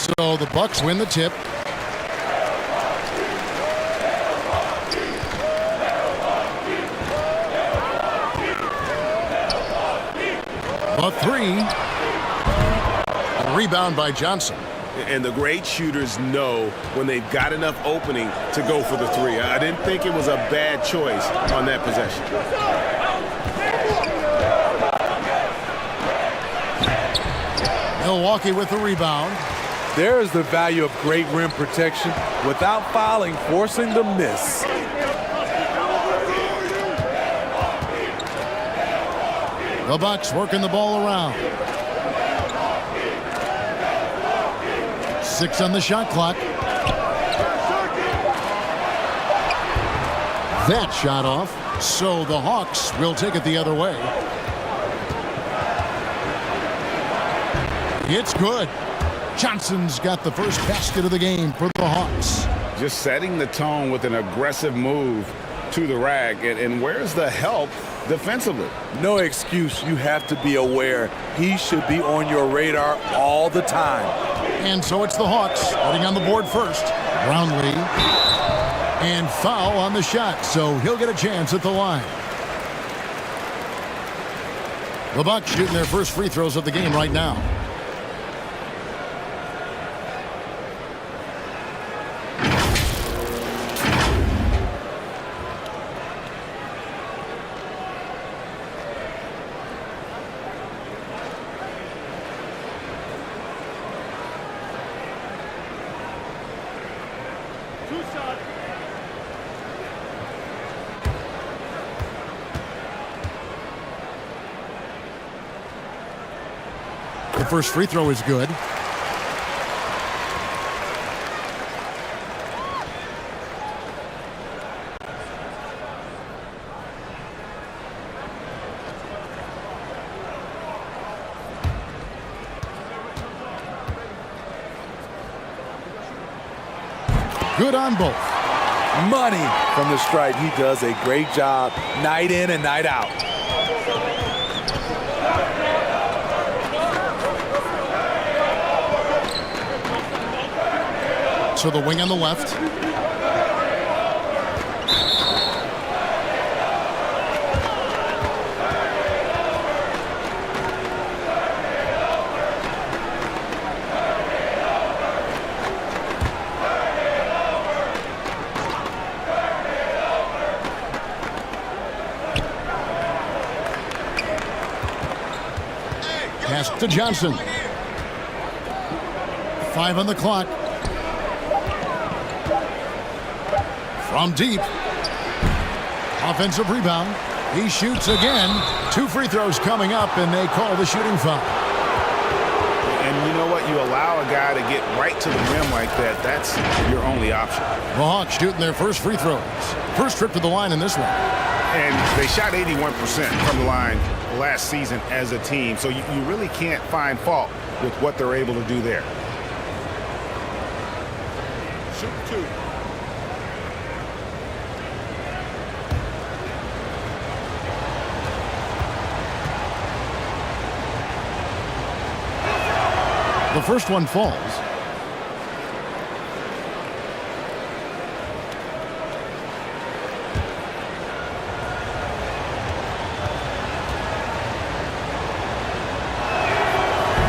So the Bucks win the tip. A three. A rebound by Johnson. And the great shooters know when they've got enough opening to go for the three. I didn't think it was a bad choice on that possession. Milwaukee with the rebound. There is the value of great rim protection without fouling, forcing the miss. The Bucks working the ball around. 6 on the shot clock. That shot off, so the Hawks will take it the other way. It's good. Johnson's got the first basket of the game for the Hawks. Just setting the tone with an aggressive move to the rack. And where's the help defensively? No excuse. You have to be aware. He should be on your radar all the time. And so it's the Hawks starting on the board first. Brownlee. And foul on the shot, so he'll get a chance at the line. The Bucks shooting their first free throws of the game right now. The first free throw is good. Good on both. Money from the stripe. He does a great job night in and night out. To the wing on the left. Pass to Johnson. 5 on the clock. From deep. Offensive rebound. He shoots again. 2 free throws coming up, and they call the shooting foul. And you know what? You allow a guy to get right to the rim like that. That's your only option. The Hawks shooting their first free throws. First trip to the line in this one. And they shot 81% from the line last season as a team. So you really can't find fault with what they're able to do there. Shoot 2. The first one falls.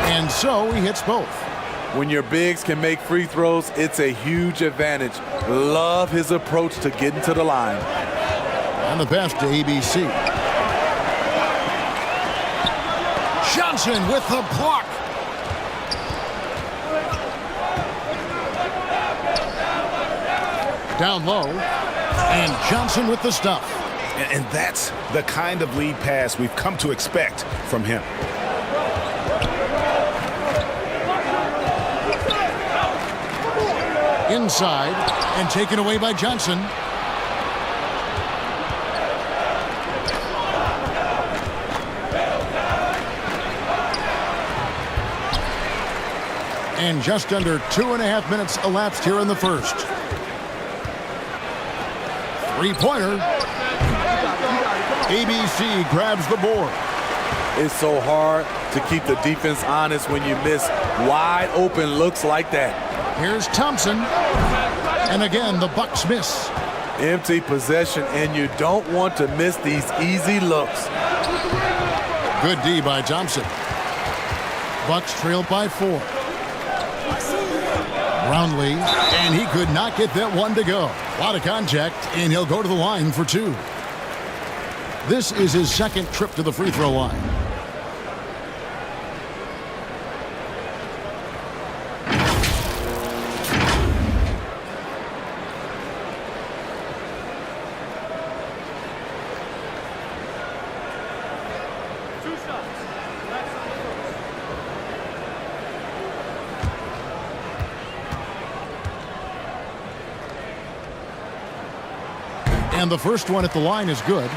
And so he hits both. When your bigs can make free throws, it's a huge advantage. Love his approach to getting to the line. On the pass to ABC. Johnson with the block. Down low, and Johnson with the stuff. And that's the kind of lead pass we've come to expect from him. Inside, and taken away by Johnson. And just under 2.5 minutes elapsed here in the first. Three-pointer. ABC grabs the board. It's so hard to keep the defense honest when you miss wide open looks like that. Here's Thompson. And again, the Bucks miss. Empty possession, and you don't want to miss these easy looks. Good D by Thompson. Bucks trailed by 4. Brownlee, and he could not get that one to go. A lot of contact, and he'll go to the line for 2. This is his second trip to the free throw line. And the first one at the line is good.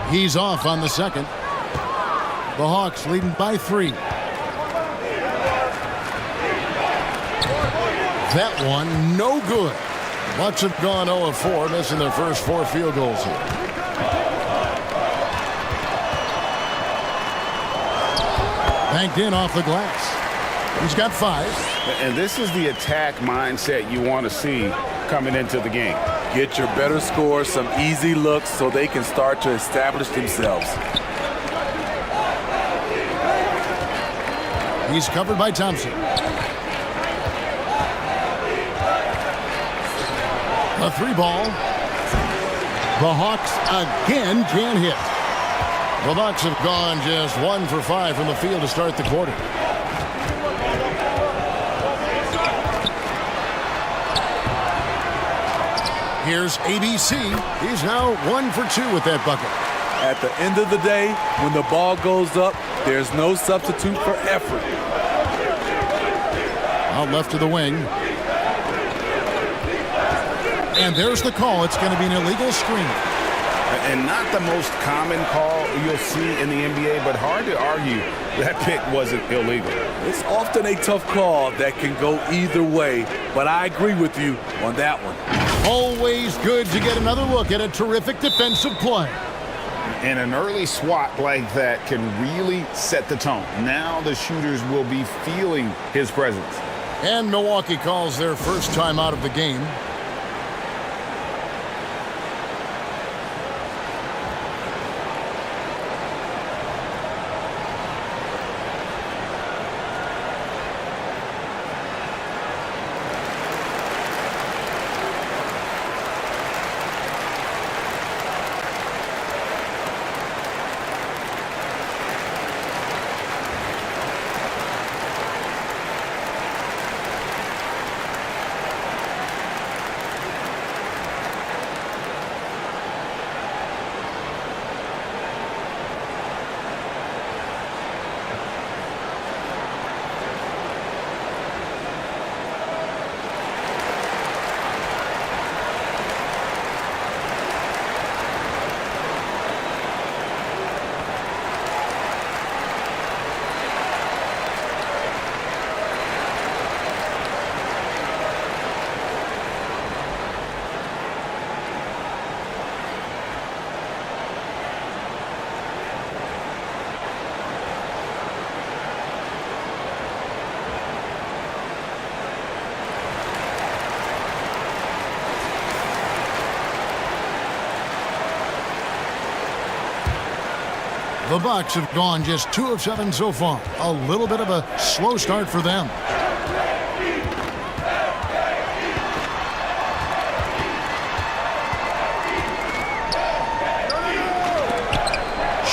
He's off on the second. The Hawks leading by 3. That one, no good. Bucks have gone 0 of 4, missing their first 4 field goals here. Banked in off the glass. He's got 5. And this is the attack mindset you want to see coming into the game. Get your better scores, some easy looks so they can start to establish themselves. He's covered by Thompson. A 3-ball. The Hawks again can't hit. The Bucks have gone just 1 for 5 from the field to start the quarter. Here's ABC. He's now 1 for 2 with that bucket. At the end of the day, when the ball goes up, there's no substitute for effort. Out left to the wing. And there's the call. It's going to be an illegal screen. And not the most common call you'll see in the NBA, but hard to argue that pick wasn't illegal. It's often a tough call that can go either way, but I agree with you on that one. Always good to get another look at a terrific defensive play. And an early swat like that can really set the tone. Now the shooters will be feeling his presence. And Milwaukee calls their first time out of the game. The Bucks have gone just 2 of 7 so far. A little bit of a slow start for them.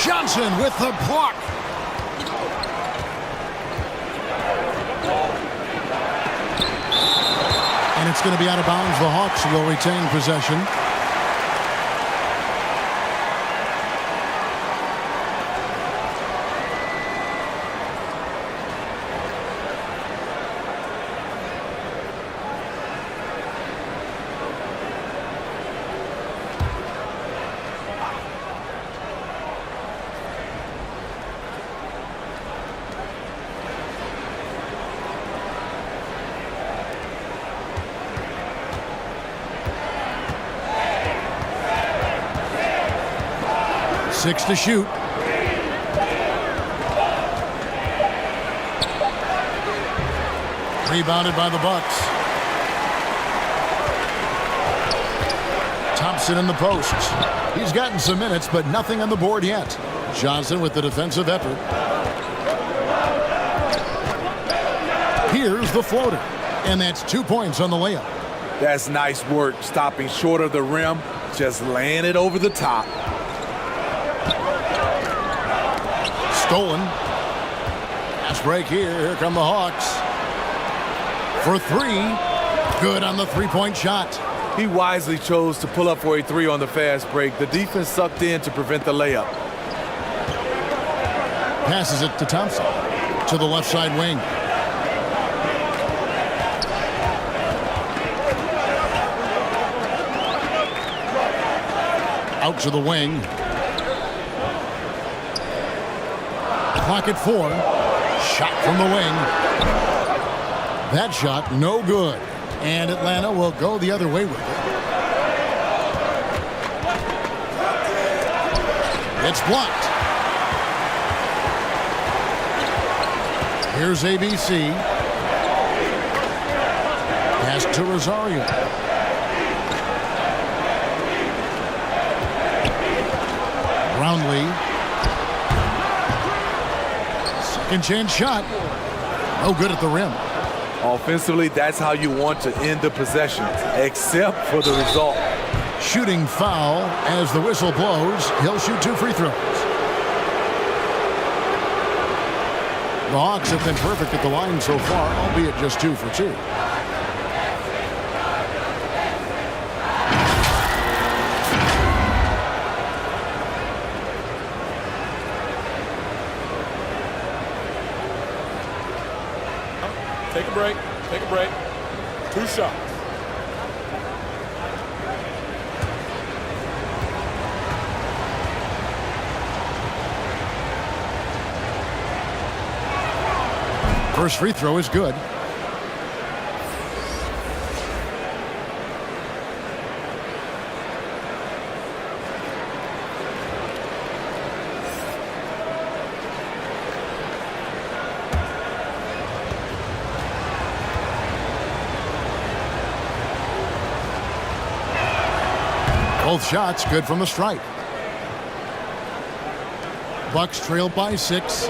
Johnson with the block. And it's going to be out of bounds. The Hawks will retain possession. 6 to shoot. Rebounded by the Bucks. Thompson in the post. He's gotten some minutes, but nothing on the board yet. Johnson with the defensive effort. Here's the floater, and that's 2 points on the layup. That's nice work, stopping short of the rim, just laying it over the top. Stolen. Fast break here. Here come the Hawks. For 3. Good on the three-point shot. He wisely chose to pull up for a 3 on the fast break. The defense sucked in to prevent the layup. Passes it to Thompson. To the left side wing. Out to the wing. Clock at 4. Shot from the wing. That shot no good. And Atlanta will go the other way with it. It's blocked. Here's ABC. Pass to Rosario. Brownlee. Second chance shot. No good at the rim. Offensively, that's how you want to end the possession, except for the result. Shooting foul as the whistle blows. He'll shoot 2 free throws. The Hawks have been perfect at the line so far, albeit just 2 for 2. Take a break. Take a break. 2 shots. First free throw is good. Both shots good from the stripe. Bucks trail by 6.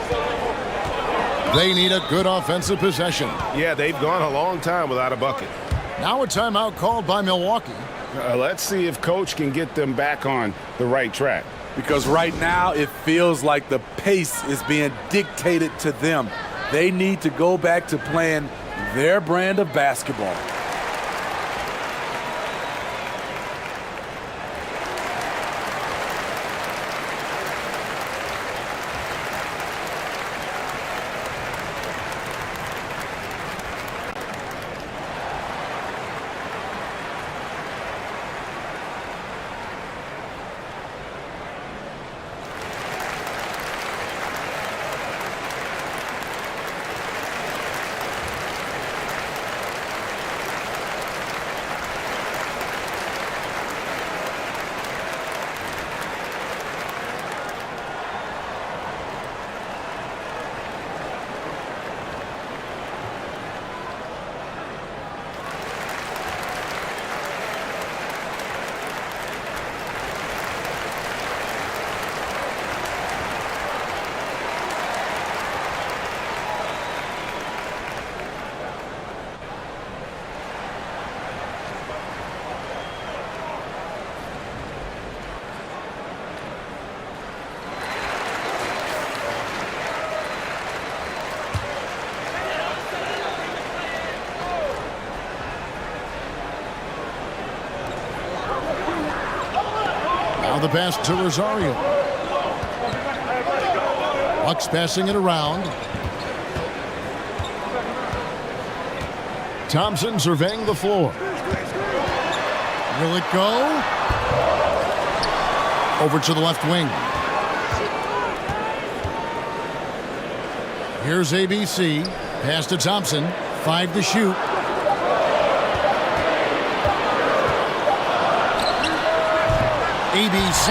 They need a good offensive possession. Yeah, they've gone a long time without a bucket. Now a timeout called by Milwaukee. Let's see if Coach can get them back on the right track. Because right now it feels like the pace is being dictated to them. They need to go back to playing their brand of basketball. The pass to Rosario. Bucks passing it around. Thompson surveying the floor. Will it go? Over to the left wing. Here's ABC. Pass to Thompson. 5 to shoot. ABC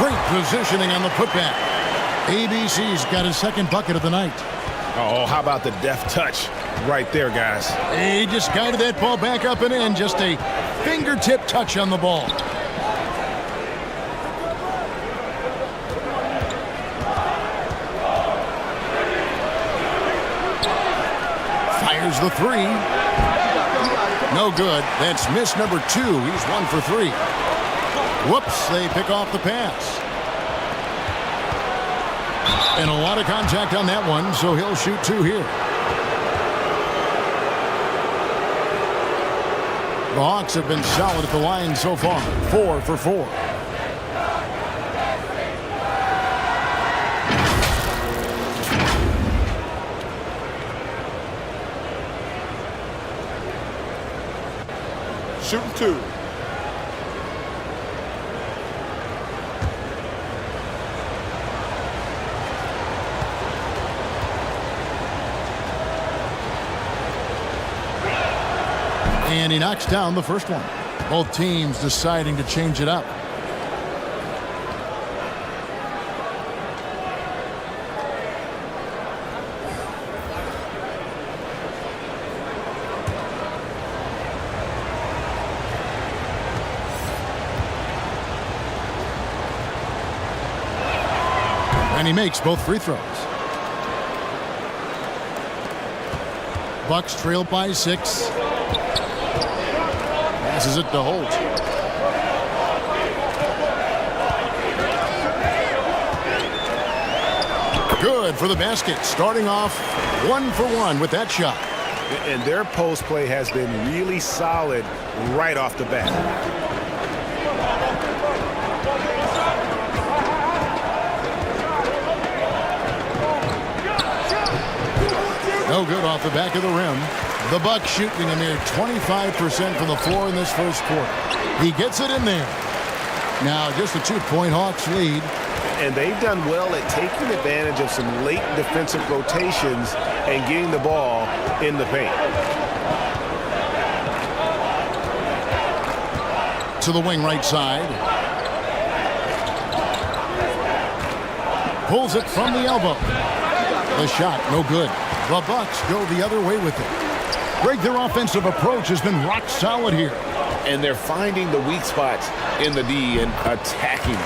Great positioning on the putback. ABC's got his second bucket of the night. Oh, how about the deft touch right there, guys? He just guided that ball back up and in. Just a fingertip touch on the ball. Fires the three. No good. That's miss number 2. He's 1 for 3. Whoops, they pick off the pass. And a lot of contact on that one, so he'll shoot 2 here. The Hawks have been solid at the line so far. 4 for 4. Shooting 2. And he knocks down the first one. Both teams deciding to change it up. And he makes both free throws. Bucks trail by 6. Passes it to Holt. Good for the basket. Starting off 1 for 1 with that shot. And their post play has been really solid right off the bat. No good off the back of the rim. The Bucks shooting a mere 25% from the floor in this first quarter. He gets it in there. Now just a 2-point Hawks lead. And they've done well at taking advantage of some late defensive rotations and getting the ball in the paint. To the wing right side. Pulls it from the elbow. The shot, no good. The Bucks go the other way with it. Greg, their offensive approach has been rock solid here. And they're finding the weak spots in the D and attacking.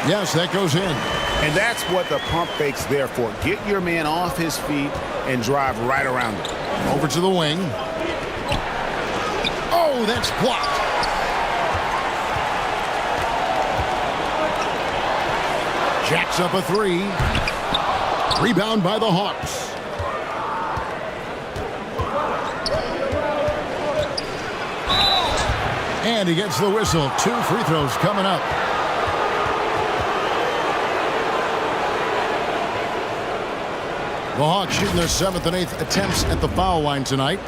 Yes, that goes in. And that's what the pump fake's there for. Get your man off his feet and drive right around him. Over to the wing. Oh, that's blocked. Jacks up a 3. Rebound by the Hawks. And he gets the whistle. 2 free throws coming up. The Hawks shooting their 7th and 8th attempts at the foul line tonight.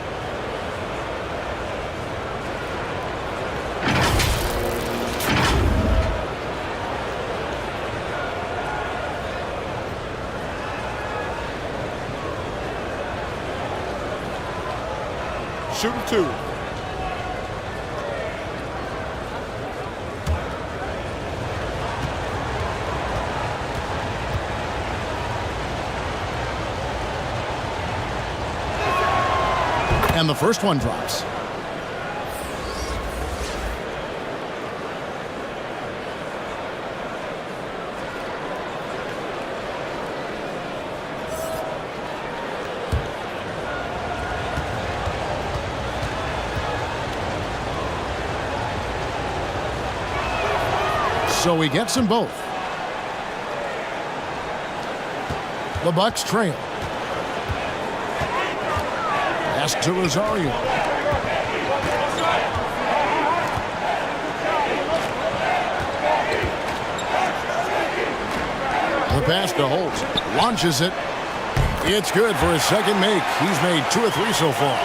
Shooting 2. And the first one drops. So he gets them both. The Bucks trail. Pass to Rosario. The pass to Holt. Launches it. It's good for his second make. He's made 2 or 3 so far.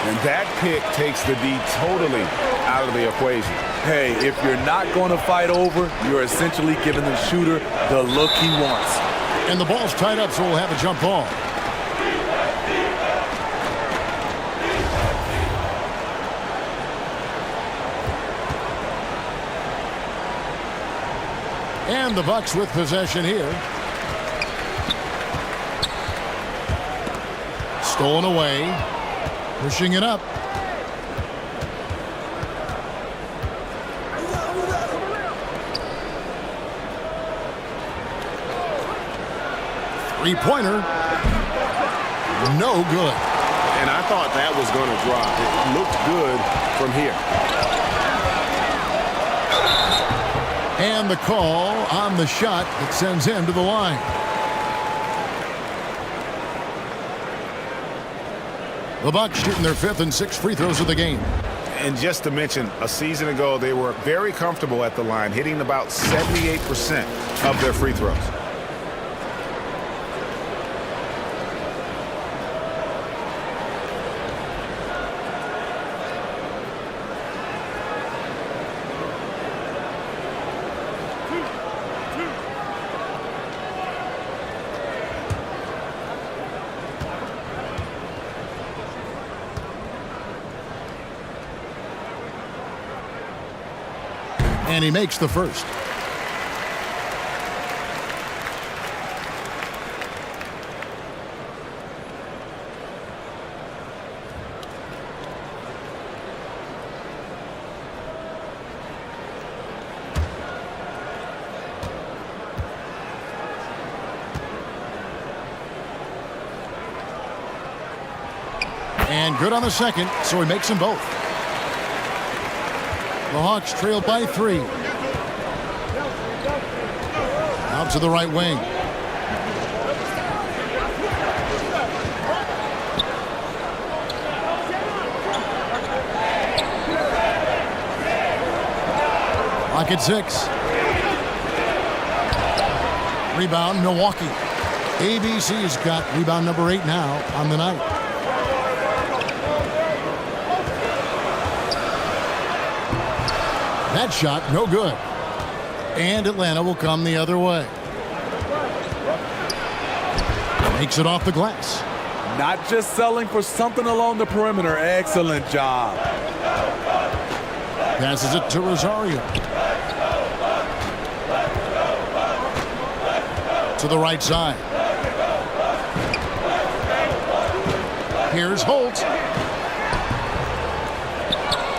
And that pick takes the D totally out of the equation. Hey, if you're not going to fight over, you're essentially giving the shooter the look he wants. And the ball's tied up, so we'll have a jump ball. And the Bucks with possession here. Stolen away. Pushing it up. Three-pointer. No good. And I thought that was going to drop. It looked good from here. And the call on the shot that sends him to the line. The Bucks shooting their 5th and 6th free throws of the game. And just to mention, a season ago, they were very comfortable at the line, hitting about 78% of their free throws. And he makes the first. And good on the second, so he makes them both. The Hawks trail by 3. Out to the right wing. Clock at 6. Rebound, Milwaukee. ABC's got rebound number 8 now on the night. That shot, no good. And Atlanta will come the other way. Makes it off the glass. Not just selling for something along the perimeter. Excellent job. Passes it to Rosario. To the right side. Here's Holt.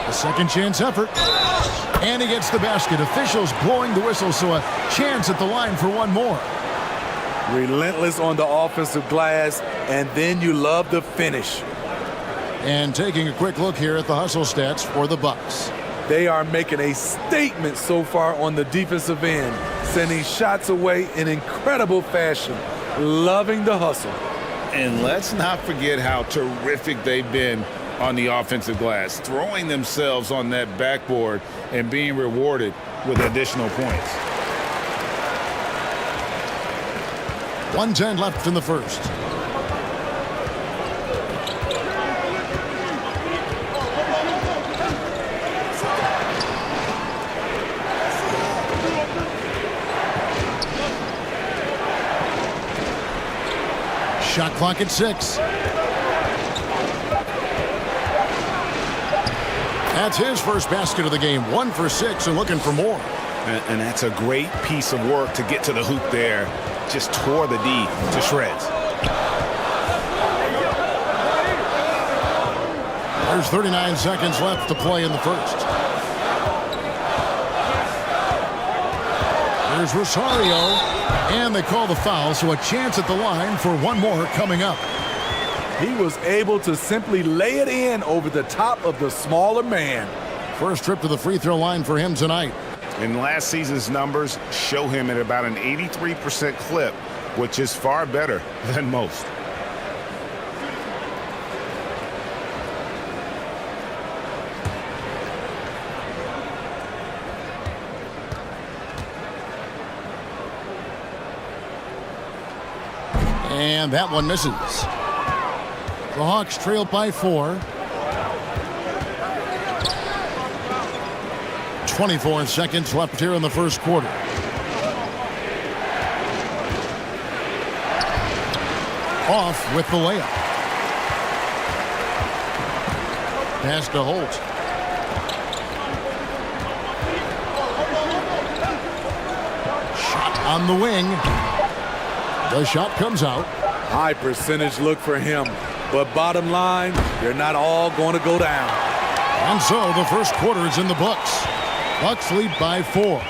A second chance effort. And he gets the basket. Officials blowing the whistle, so a chance at the line for one more. Relentless on the offensive glass, and then you love the finish. And taking a quick look here at the hustle stats for the Bucks. They are making a statement so far on the defensive end, sending shots away in incredible fashion. Loving the hustle. And let's not forget how terrific they've been on the offensive glass, throwing themselves on that backboard and being rewarded with additional points. 1:10 left in the first. Shot clock at 6. That's his first basket of the game. 1 for 6 and looking for more. And that's a great piece of work to get to the hoop there. Just tore the D to shreds. There's 39 seconds left to play in the first. There's Rosario. And they call the foul, so a chance at the line for one more coming up. He was able to simply lay it in over the top of the smaller man. First trip to the free throw line for him tonight. And last season's numbers show him at about an 83% clip, which is far better than most. And that one misses. The Hawks trail by 4. 24 seconds left here in the first quarter. Off with the layup. Pass to Holt. On the wing. The shot comes out. High percentage look for him. But bottom line, they're not all going to go down. And so the first quarter is in the books. Bucks lead by 4.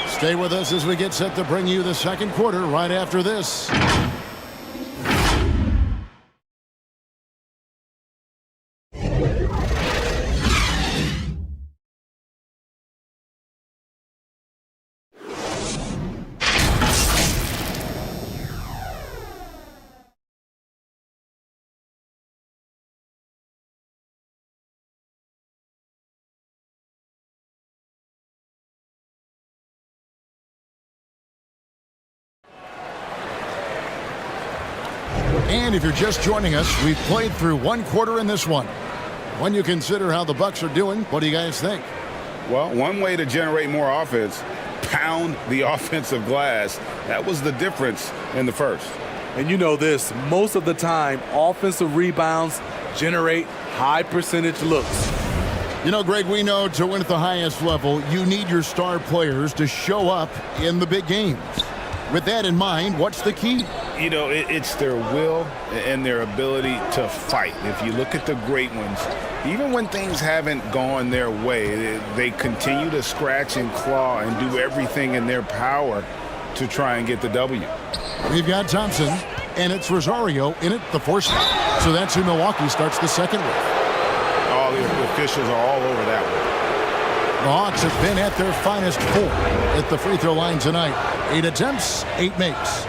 Stay with us as we get set to bring you the second quarter right after this. And if you're just joining us, we've played through one quarter in this one. When you consider how the Bucks are doing, what do you guys think? Well, one way to generate more offense, pound the offensive glass. That was the difference in the first. And you know this, most of the time, offensive rebounds generate high percentage looks. You know, Greg, we know to win at the highest level, you need your star players to show up in the big games. With that in mind, what's the key? You know, it's their will and their ability to fight. If you look at the great ones, even when things haven't gone their way, they continue to scratch and claw and do everything in their power to try and get the W. We've got Thompson, and it's Rosario in it the first time. So that's who Milwaukee starts the second with. All the officials are all over that one. The Hawks have been at their finest 4 at the free throw line tonight. 8 attempts, 8 makes.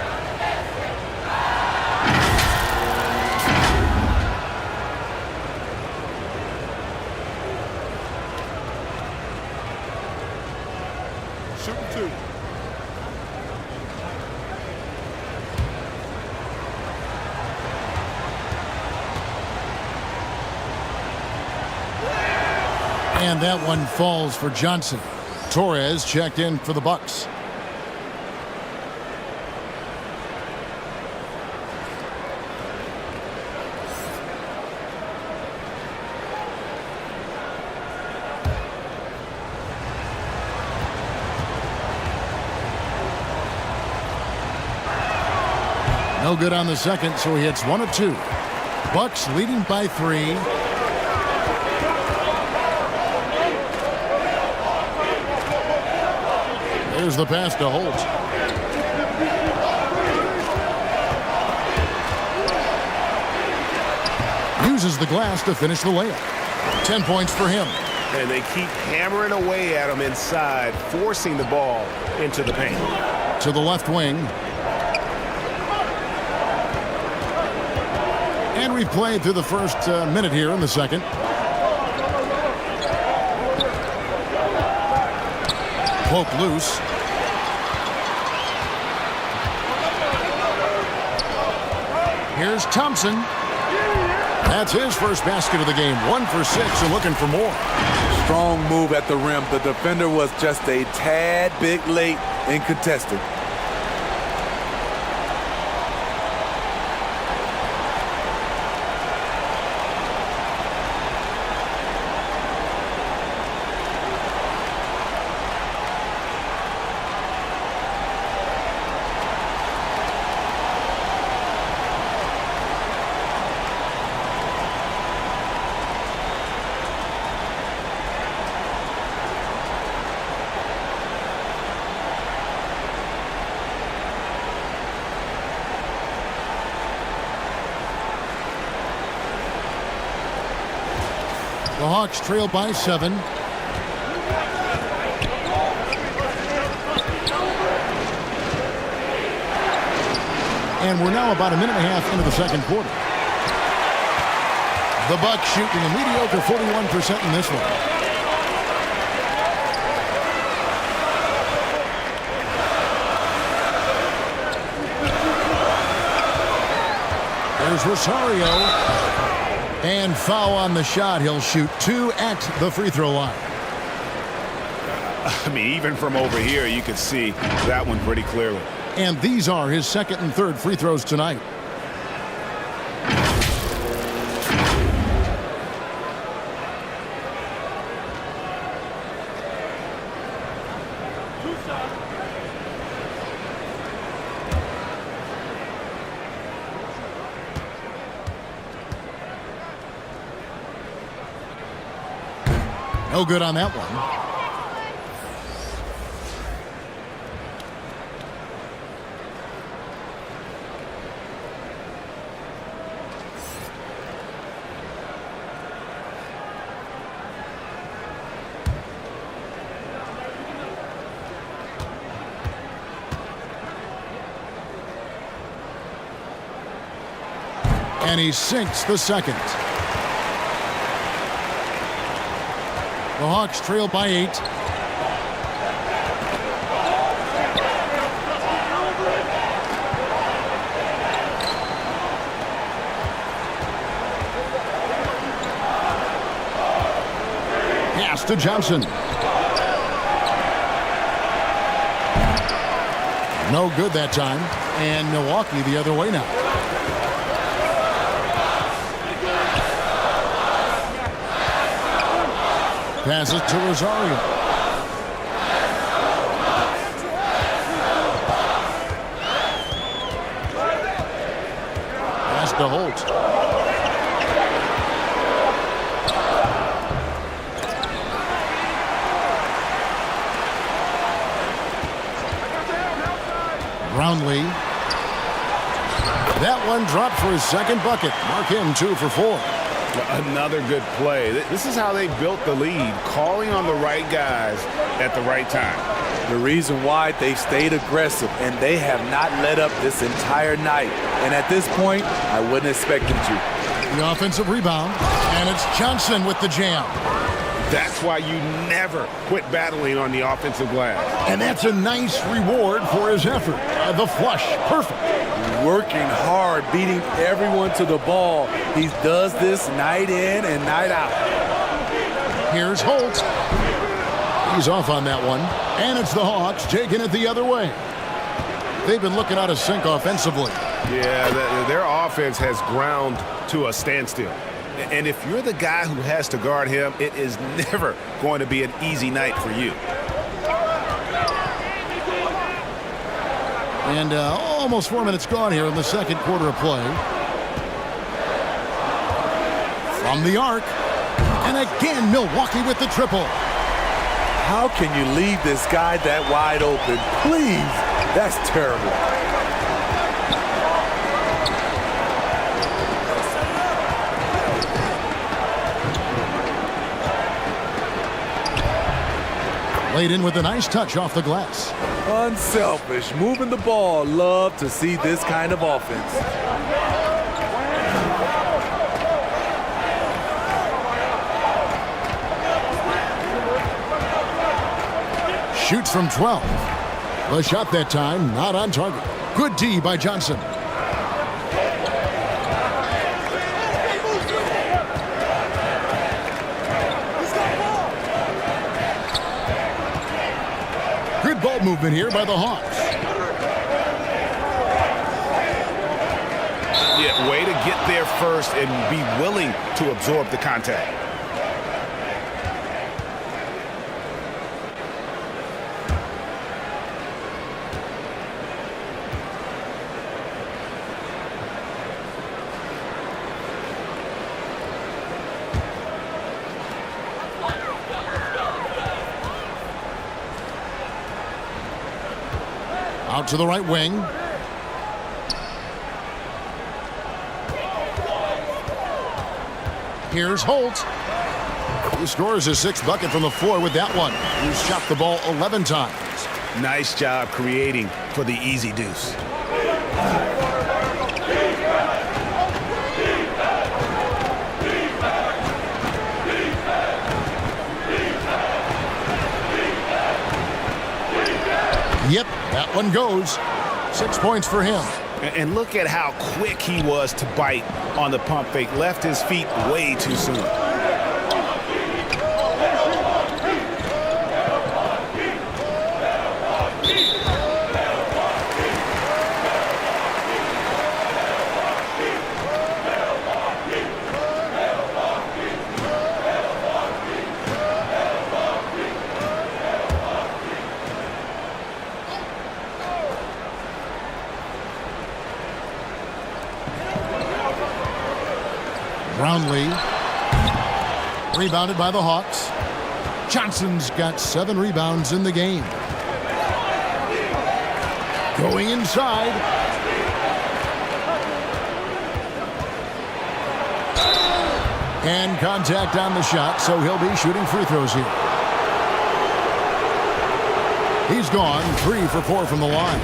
Shooting 2. And that one falls for Johnson. Torres checked in for the Bucks. No good on the second, so he hits 1 of 2. Bucks leading by 3. There's the pass to Holt. Uses the glass to finish the layup. 10 points for him. And they keep hammering away at him inside, forcing the ball into the paint. To the left wing. And we've played through the first minute here in the second. Poke loose. Here's Thompson. That's his first basket of the game. 1 for 6 and looking for more. Strong move at the rim. The defender was just a tad bit late in contesting. The Hawks trail by 7. And we're now about a minute and a half into the second quarter. The Bucks shooting a mediocre 41% in this one. There's Rosario. And foul on the shot. He'll shoot 2 at the free throw line. I mean, even from over here, you can see that one pretty clearly. And these are his second and third free throws tonight. No good on that one. And he sinks the second. The Hawks trail by 8. Pass to Johnson. No good that time. And Milwaukee the other way now. Passes to Rosario. Pass to Holt. Brownlee. That one dropped for his second bucket. Mark him 2 for 4. Another good play. This is how they built the lead, calling on the right guys at the right time. The reason why they stayed aggressive, and they have not let up this entire night. And at this point, I wouldn't expect them to. The offensive rebound, and it's Johnson with the jam. That's why you never quit battling on the offensive glass. And that's a nice reward for his effort. The flush, perfect. Working hard, beating everyone to the ball. He does this night in and night out. Here's Holt. He's off on that one. And it's the Hawks taking it the other way. They've been looking out of sync offensively. Yeah, their offense has ground to a standstill. And if you're the guy who has to guard him, it is never going to be an easy night for you. And almost 4 minutes gone here in the second quarter of play. From the arc. And again, Milwaukee with the triple. How can you leave this guy that wide open? Please, that's terrible. Laid in with a nice touch off the glass. Unselfish, moving the ball. Love to see this kind of offense. Shoots from 12. The shot that time, not on target. Good D by Johnson. Good ball movement here by the Hawks. Yeah, way to get there first and be willing to absorb the contact. Out to the right wing. Here's Holt. He scores his 6th bucket from the floor with that one. He's shot the ball 11 times. Nice job creating for the easy deuce. Yep, that one goes. 6 points for him. And look at how quick he was to bite on the pump fake. Left his feet way too soon. Brownlee. Rebounded by the Hawks. Johnson's got 7 rebounds in the game. Going inside. And contact on the shot, so he'll be shooting free throws here. He's gone 3 for 4 from the line.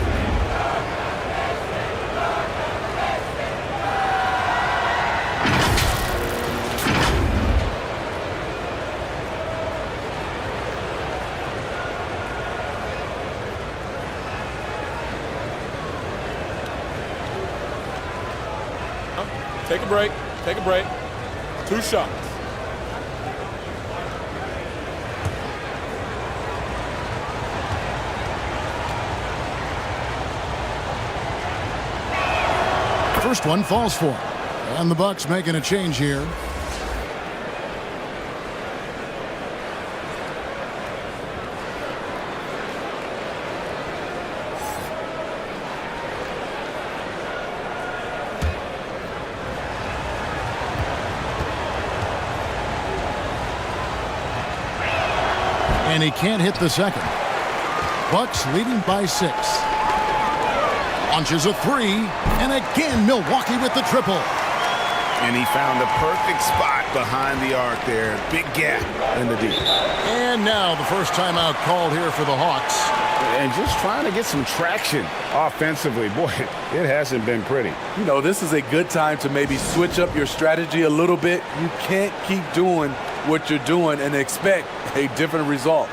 Take a break. Take a break. 2 shots. First one falls for him. And the Bucks making a change here. And he can't hit the second. Bucks leading by 6. Launches a 3, and again Milwaukee with the triple. And he found the perfect spot behind the arc there. Big gap in the deep. And now the first timeout called here for the Hawks. And just trying to get some traction offensively. Boy, it hasn't been pretty. You know, this is a good time to maybe switch up your strategy a little bit. You can't keep doing what you're doing and expect a different result.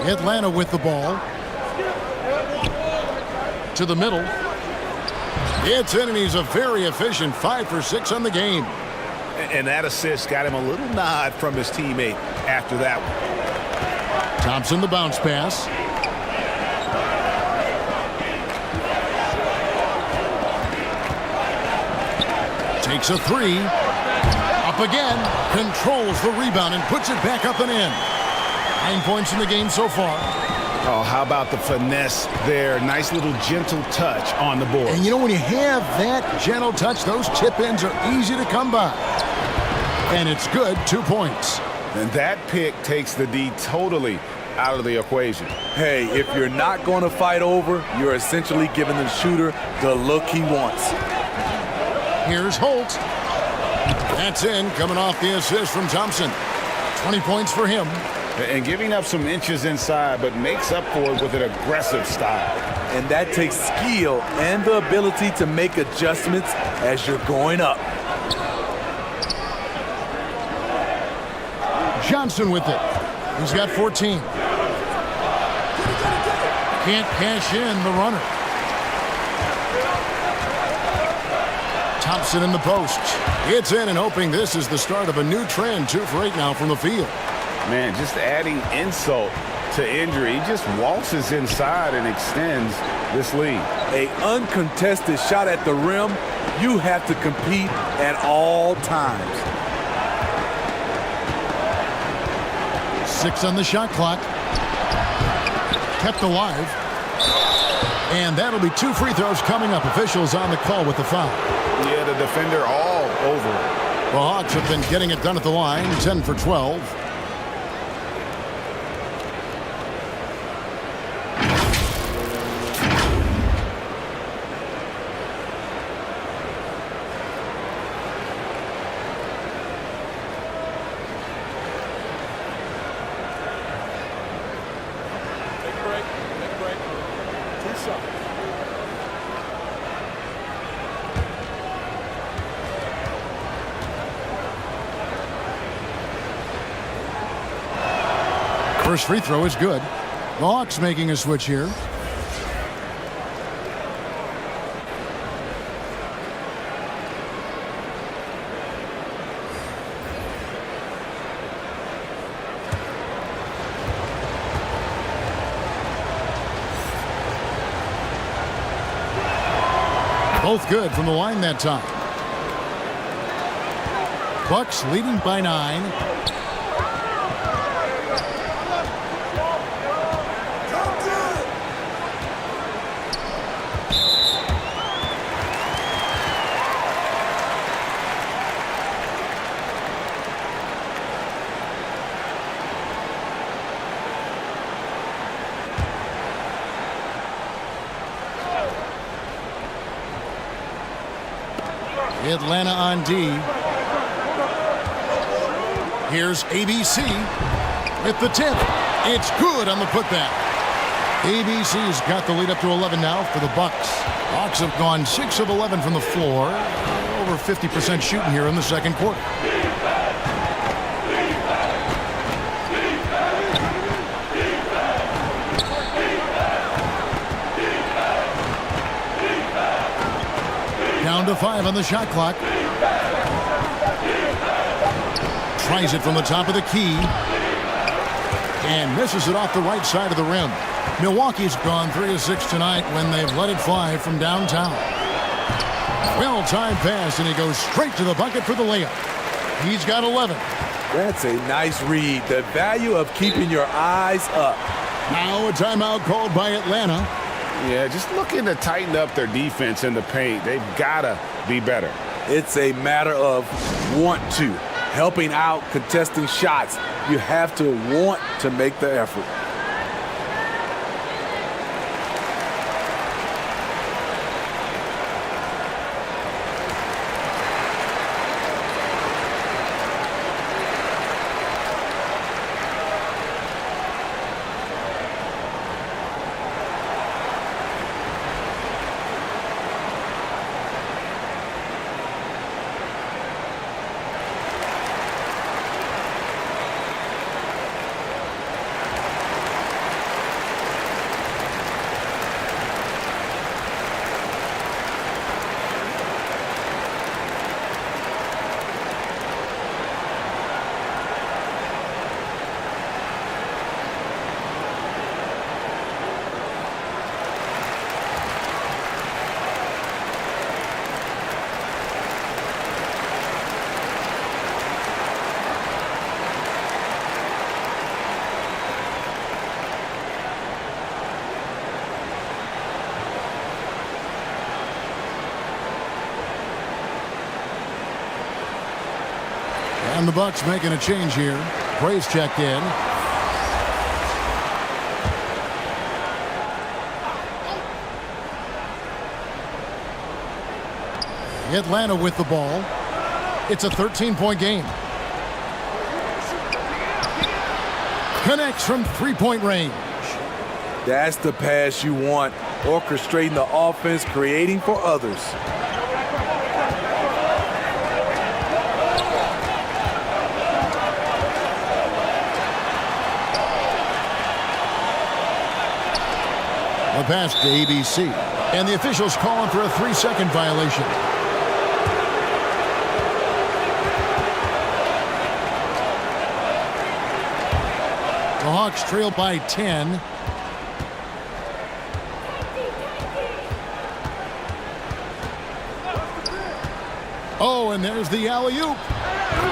Atlanta with the ball. To the middle. It's in, and he's a very efficient 5 for 6 on the game. And that assist got him a little nod from his teammate after that one. Thompson the bounce pass. Takes a 3. Up again. Controls the rebound and puts it back up and in. 9 points in the game so far. Oh, how about the finesse there? Nice little gentle touch on the board. And you know, when you have that gentle touch, those tip-ins are easy to come by. And it's good, 2 points. And that pick takes the D totally out of the equation. Hey, if you're not going to fight over, you're essentially giving the shooter the look he wants. Here's Holt. That's in, coming off the assist from Thompson. 20 points for him. And giving up some inches inside, but makes up for it with an aggressive style. And that takes skill and the ability to make adjustments as you're going up. Johnson with it. He's got 14. Can't cash in the runner. Thompson in the post. It's in, and hoping this is the start of a new trend. 2 for 8 now from the field. Man, just adding insult to injury. He just waltzes inside and extends this lead. An uncontested shot at the rim, you have to compete at all times. 6 on the shot clock. Kept alive. And that'll be 2 free throws coming up. Officials on the call with the foul. Yeah, the defender all over it. The Hawks have been getting it done at the line. 10 for 12. shot. First free throw is good. The Hawks making a switch here. Both good from the line that time. Bucks leading by 9. Atlanta on D. Here's ABC with the tip. It's good on the putback. ABC's got the lead up to 11 now for the Bucks. Hawks have gone 6 of 11 from the floor. Over 50% shooting here in the second quarter. Down to 5 on the shot clock. Tries it from the top of the key. And misses it off the right side of the rim. Milwaukee's gone 3 of 6 tonight when they've let it fly from downtown. Well-timed pass, and he goes straight to the bucket for the layup. He's got 11. That's a nice read. The value of keeping your eyes up. Now a timeout called by Atlanta. Yeah, just looking to tighten up their defense in the paint. They've got to be better. It's a matter of want to. Helping out, contesting shots. You have to want to make the effort. And the Bucks making a change here. Brace checked in. Atlanta with the ball. It's a 13-point game. Connects from three-point range. That's the pass you want. Orchestrating the offense, creating for others. The pass to ABC. And the officials calling for a 3-second violation. The Hawks trail by 10. Oh, and there's the alley-oop.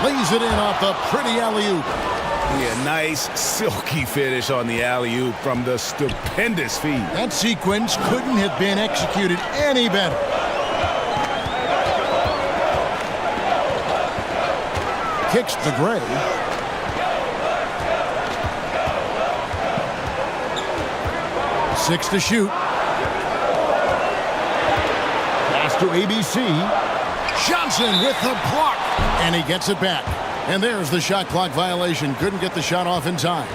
Lays it in off the pretty alley-oop. Yeah, nice silky finish on the alley-oop from the stupendous feed. That sequence couldn't have been executed any better. Kicks to Gray. Six to shoot. Pass to ABC. Johnson with the block. And he gets it back. And there's the shot clock violation. Couldn't get the shot off in time.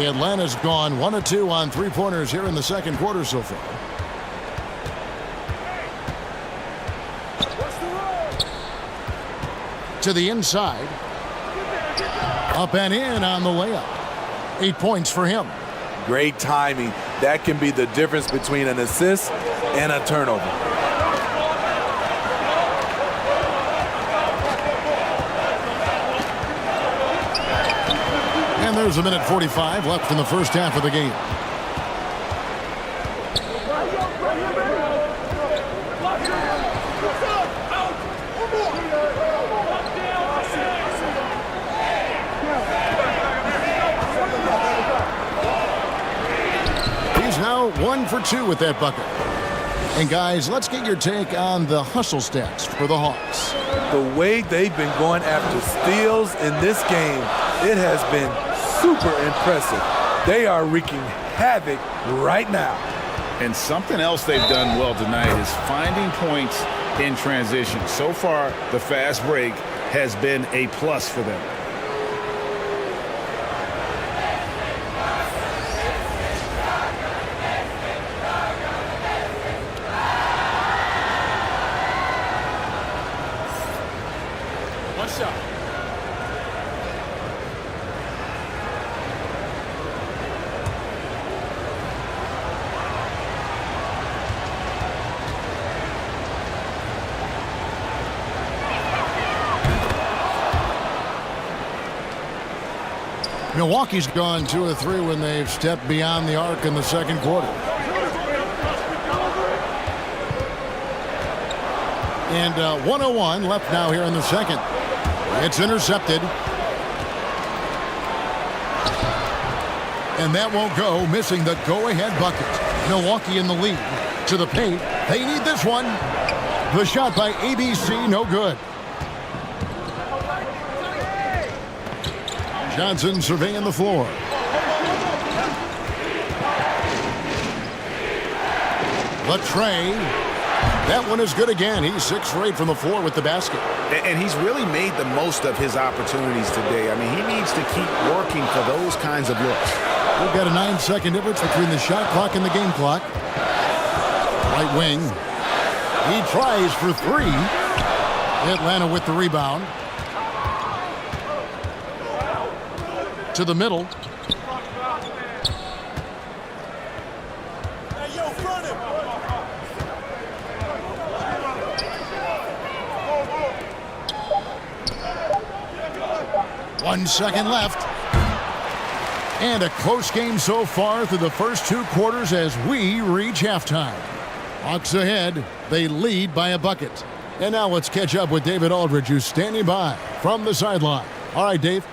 Atlanta's gone 1 of 2 on three-pointers here in the second quarter so far. To the inside. Up and in on the layup. 8 points for him. Great timing. That can be the difference between an assist and a turnover. And there's a minute 45 left in the first half of the game. He's now 1 for 2 with that bucket. And guys, let's get your take on the hustle stats for the Hawks. The way they've been going after steals in this game, it has been super impressive. They are wreaking havoc right now. And something else they've done well tonight is finding points in transition. So far, the fast break has been a plus for them. One shot. Milwaukee's gone 2 of 3 when they've stepped beyond the arc in the second quarter. And 101 left now here in the second. It's intercepted. And that won't go, missing the go-ahead bucket. Milwaukee in the lead. To the paint. They need this one. The shot by ABC, no good. Johnson surveying the floor. Latrey. That one is good again. He's 6 for 8 from the floor with the basket. And he's really made the most of his opportunities today. I mean, he needs to keep working for those kinds of looks. We've got a 9-second difference between the shot clock and the game clock. Right wing. He tries for 3. Atlanta with the rebound. To the middle. Hey, yo, front him. 1 second left. And a close game so far through the first 2 quarters as we reach halftime. Hawks ahead. They lead by a bucket. And now let's catch up with David Aldridge, who's standing by from the sideline. All right, Dave.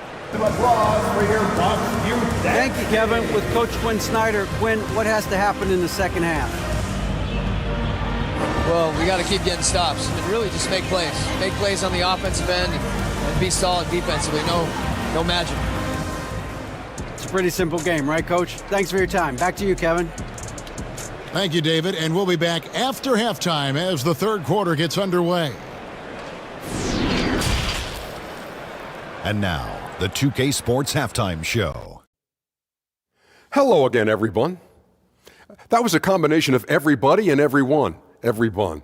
Thank you, Kevin. With Coach Quinn Snyder, Quinn, what has to happen in the second half? Well, we got to keep getting stops and really just make plays. Make plays on the offensive end and be solid defensively. No magic. It's a pretty simple game, right, Coach? Thanks for your time. Back to you, Kevin. Thank you, David. And we'll be back after halftime as the third quarter gets underway. And now, the 2K Sports Halftime Show. Hello again, everyone. That was a combination of everybody and everyone. Everyone.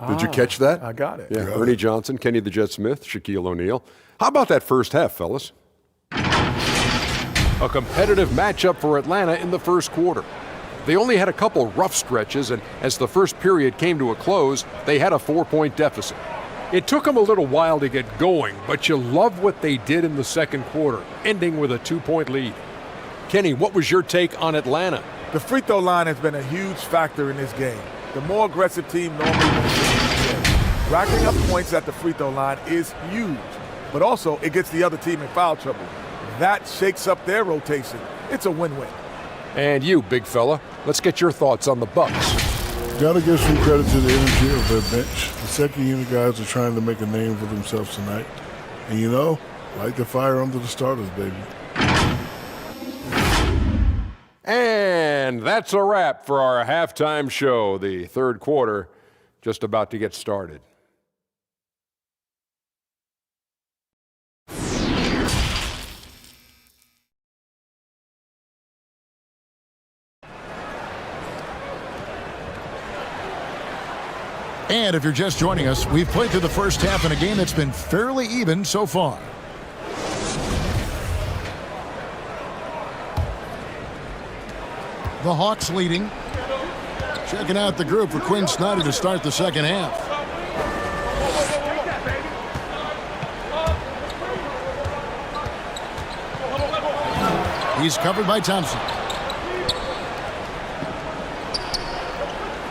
Did you catch that? I got it. Yeah, Ernie Johnson, Kenny the Jet Smith, Shaquille O'Neal. How about that first half, fellas? A competitive matchup for Atlanta in the first quarter. They only had a couple rough stretches, and as the first period came to a close, they had a 4-point deficit. It took them a little while to get going, but you love what they did in the second quarter, ending with a 2-point lead. Kenny, what was your take on Atlanta? The free throw line has been a huge factor in this game. The more aggressive team normally wins the game. Racking up points at the free throw line is huge, but also it gets the other team in foul trouble. That shakes up their rotation. It's a win-win. And you, big fella, let's get your thoughts on the Bucks. Got to give some credit to the energy of their bench. The second unit guys are trying to make a name for themselves tonight. And light the fire under the starters, baby. And that's a wrap for our halftime show. The third quarter just about to get started. And if you're just joining us, we've played through the first half in a game that's been fairly even so far. The Hawks leading. Checking out the group for Quinn Snyder to start the second half. He's covered by Thompson.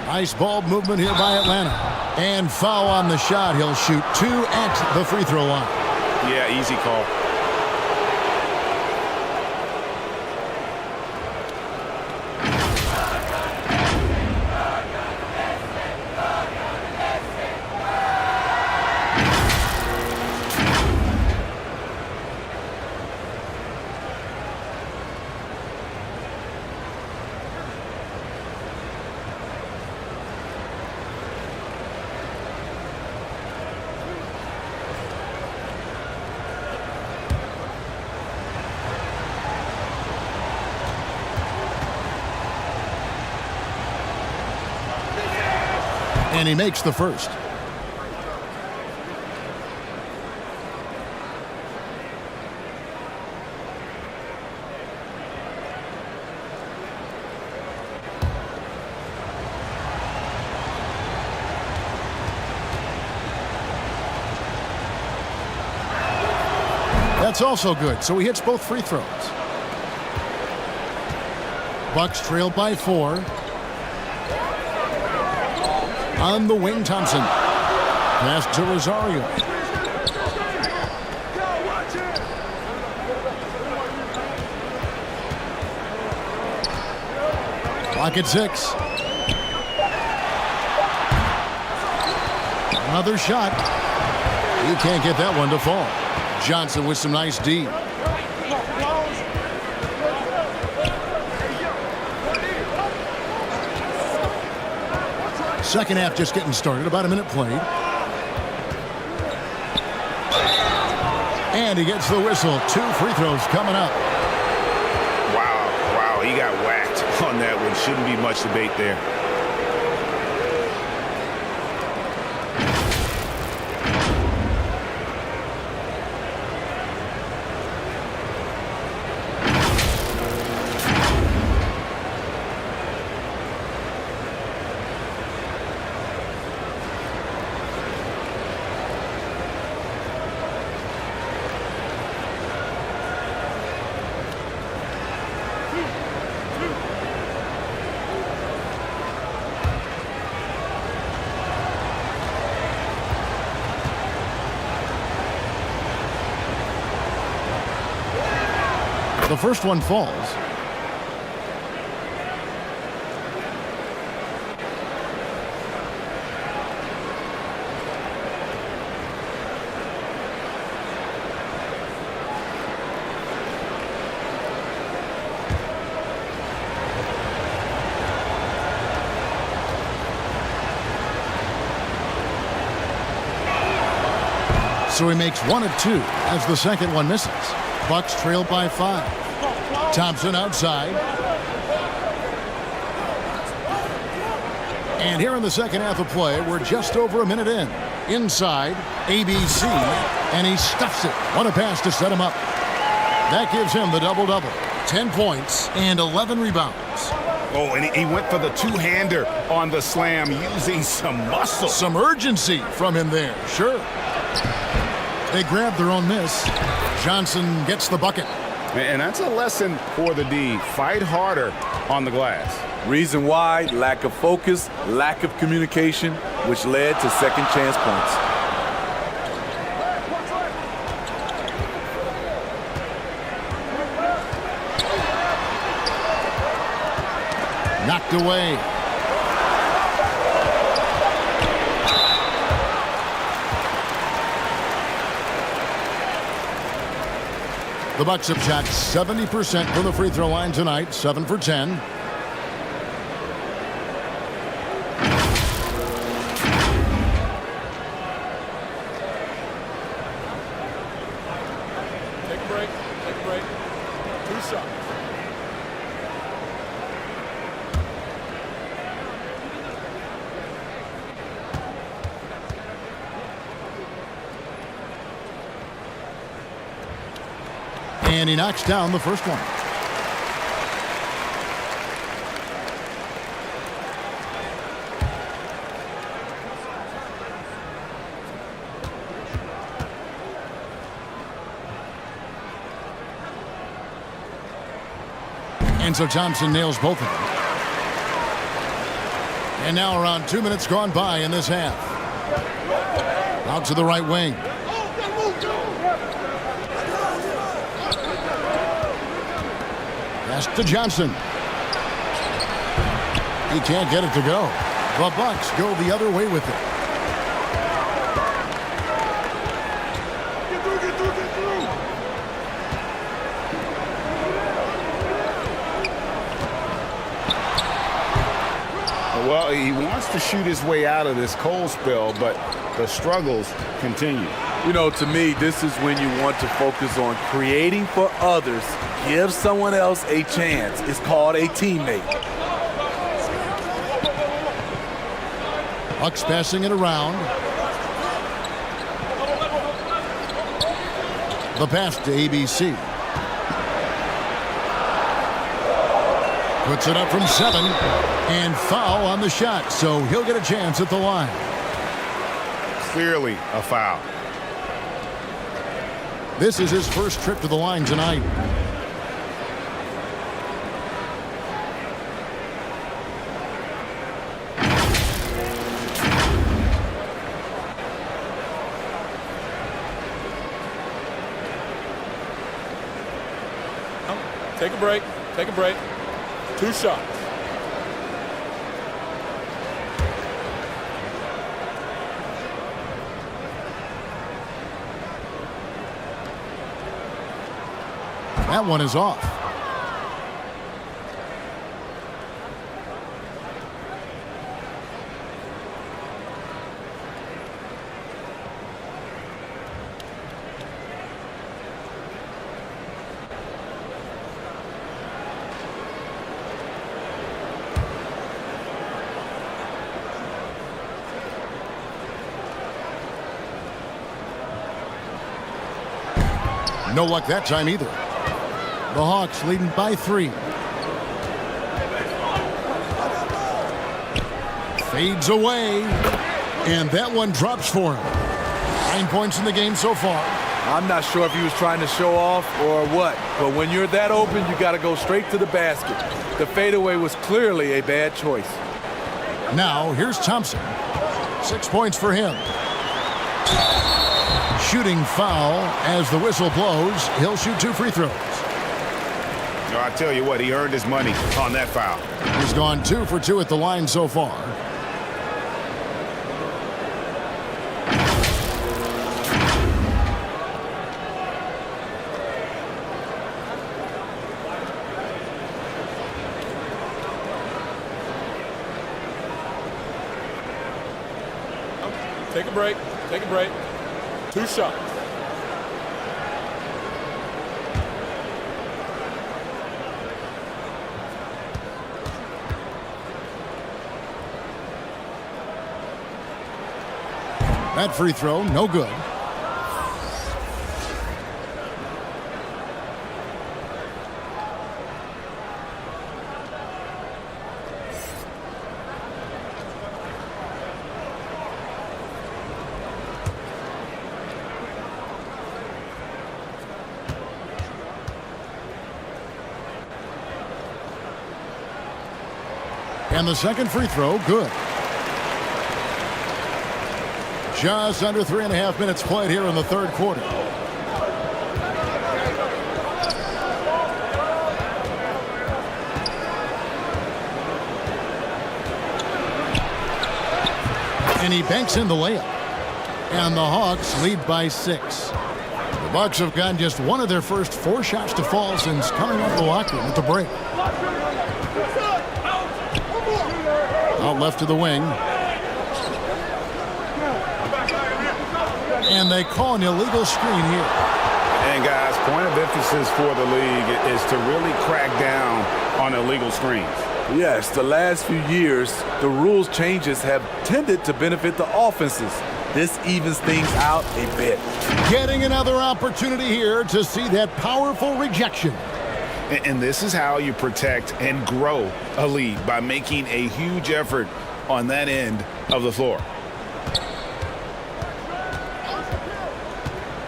Nice ball movement here by Atlanta. And foul on the shot. He'll shoot 2 at the free throw line. Yeah, easy call. And he makes the first. That's also good, so he hits both free throws. Bucks trail by 4. On the wing, Thompson. Pass to Rosario. Clock at 6. Another shot. He can't get that one to fall. Johnson with some nice D. Second half just getting started. About a minute played. And he gets the whistle. 2 free throws coming up. Wow, he got whacked on that one. Shouldn't be much debate there. The first one falls. So he makes 1 of 2 as the second one misses. Bucks trail by 5. Thompson outside. And here in the second half of play, we're just over a minute in. Inside, ABC, and he stuffs it. What a pass to set him up. That gives him the double-double. 10 points and 11 rebounds. Oh, and he went for the two-hander on the slam using some muscle. Some urgency from him there, sure. They grab their own miss. Johnson gets the bucket. And that's a lesson for the D. Fight harder on the glass. Reason why: lack of focus, lack of communication, which led to second chance points. Knocked away. The Bucks have shot 70% from the free throw line tonight, 7 for 10. Take a break. Take a break. 2 shots. And he knocks down the first one. And so Thompson nails both of them. And now around 2 minutes gone by in this half. Out to the right wing. Pass to Johnson. He can't get it to go. The Bucks go the other way with it. Well, he wants to shoot his way out of this cold spell, but the struggles continue. You know, to me, this is when you want to focus on creating for others. Give someone else a chance. It's called a teammate. Bucks passing it around. The pass to ABC. Puts it up from 7. And foul on the shot, so he'll get a chance at the line. Clearly a foul. This is his first trip to the line tonight. Take a break. Take a break. 2 shots. That one is off. No luck that time either. The Hawks leading by 3. Fades away. And that one drops for him. 9 points in the game so far. I'm not sure if he was trying to show off or what, but when you're that open, you got to go straight to the basket. The fadeaway was clearly a bad choice. Now, here's Thompson. 6 points for him. Shooting foul as the whistle blows. He'll shoot 2 free throws. No, I tell you what, he earned his money on that foul. He's gone 2 for 2 at the line so far. Take a break. Take a break. 2 shots. That free throw, no good. And the second free throw, good. Just under 3.5 minutes played here in the third quarter. And he banks in the layup. And the Hawks lead by 6. The Bucks have gotten just one of their first 4 shots to fall since coming out of the locker room at the break. Out left to the wing. And they call an illegal screen here. And guys, point of emphasis for the league is to really crack down on illegal screens. Yes, the last few years, the rules changes have tended to benefit the offenses. This evens things out a bit. Getting another opportunity here to see that powerful rejection. And this is how you protect and grow a lead, by making a huge effort on that end of the floor.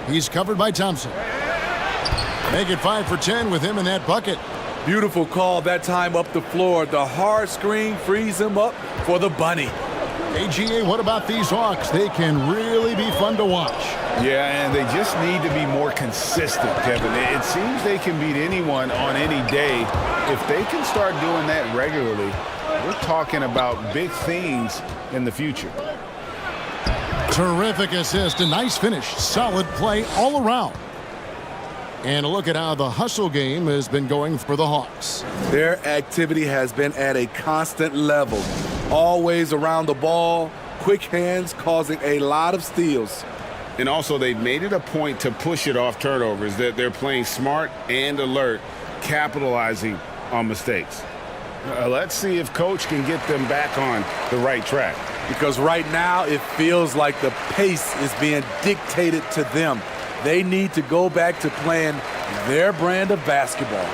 He's covered by Thompson. Make it 5 for 10 with him in that bucket. Beautiful call that time up the floor. The hard screen frees him up for the bunny. AGA, what about these Hawks? They can really be fun to watch. Yeah, and they just need to be more consistent, Kevin. It seems they can beat anyone on any day. If they can start doing that regularly, we're talking about big things in the future. Terrific assist, a nice finish, solid play all around. And look at how the hustle game has been going for the Hawks. Their activity has been at a constant level. Always around the ball, quick hands causing a lot of steals. And also, they've made it a point to push it off turnovers. That they're playing smart and alert, capitalizing on mistakes. Let's see if Coach can get them back on the right track. Because right now, it feels like the pace is being dictated to them. They need to go back to playing their brand of basketball.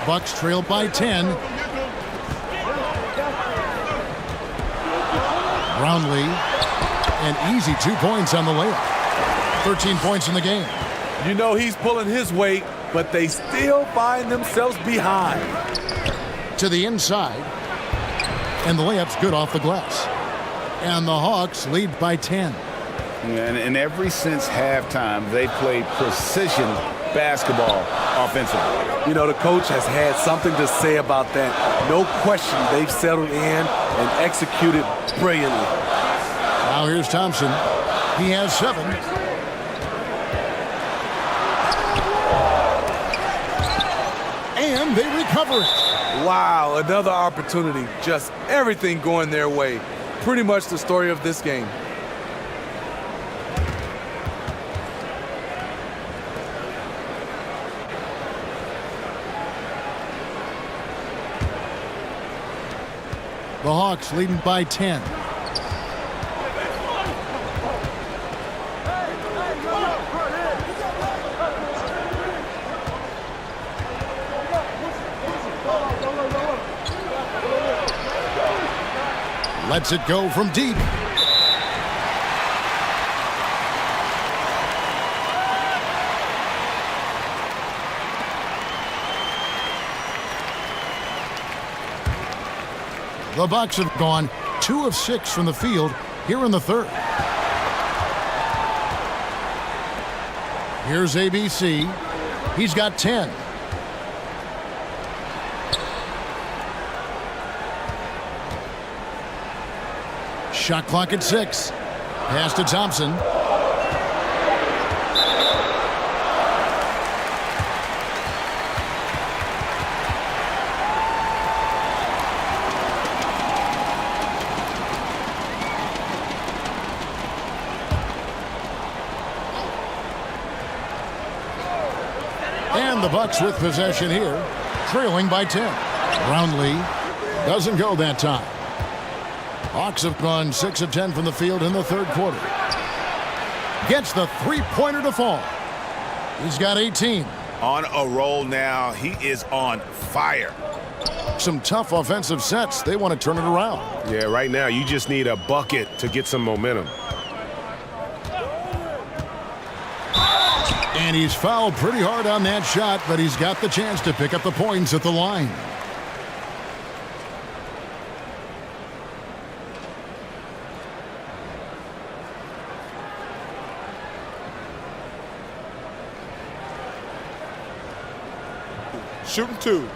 Bucks trail by 10. Brownlee, an easy 2 points on the layup. 13 points in the game. You know he's pulling his weight, but they still find themselves behind. To the inside, and the layup's good off the glass. And the Hawks lead by 10. And ever since halftime, they played precision basketball offensively. You know, the coach has had something to say about that. No question, they've settled in and executed brilliantly. Now here's Thompson. He has 7. And they recover it. Wow, another opportunity. Just everything going their way. Pretty much the story of this game. The Hawks leading by 10. Lets it go from deep. The Bucks have gone 2 of 6 from the field here in the third. Here's ABC. He's got 10. Shot clock at 6. Pass to Thompson. And the Bucks with possession here, trailing by 10. Brownlee doesn't go that time. Hawks have gone 6 of 10 from the field in the third quarter. Gets the three-pointer to fall. He's got 18. On a roll now. He is on fire. Some tough offensive sets. They want to turn it around. Yeah, right now you just need a bucket to get some momentum. And he's fouled pretty hard on that shot, but he's got the chance to pick up the points at the line. Shooting 2.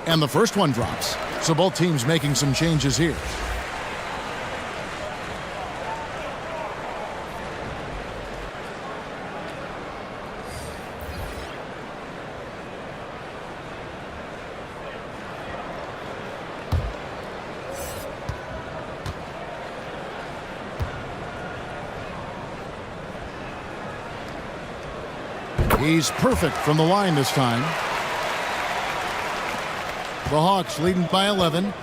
And the first one drops. So both teams making some changes here. He's perfect from the line this time. The Hawks leading by 11.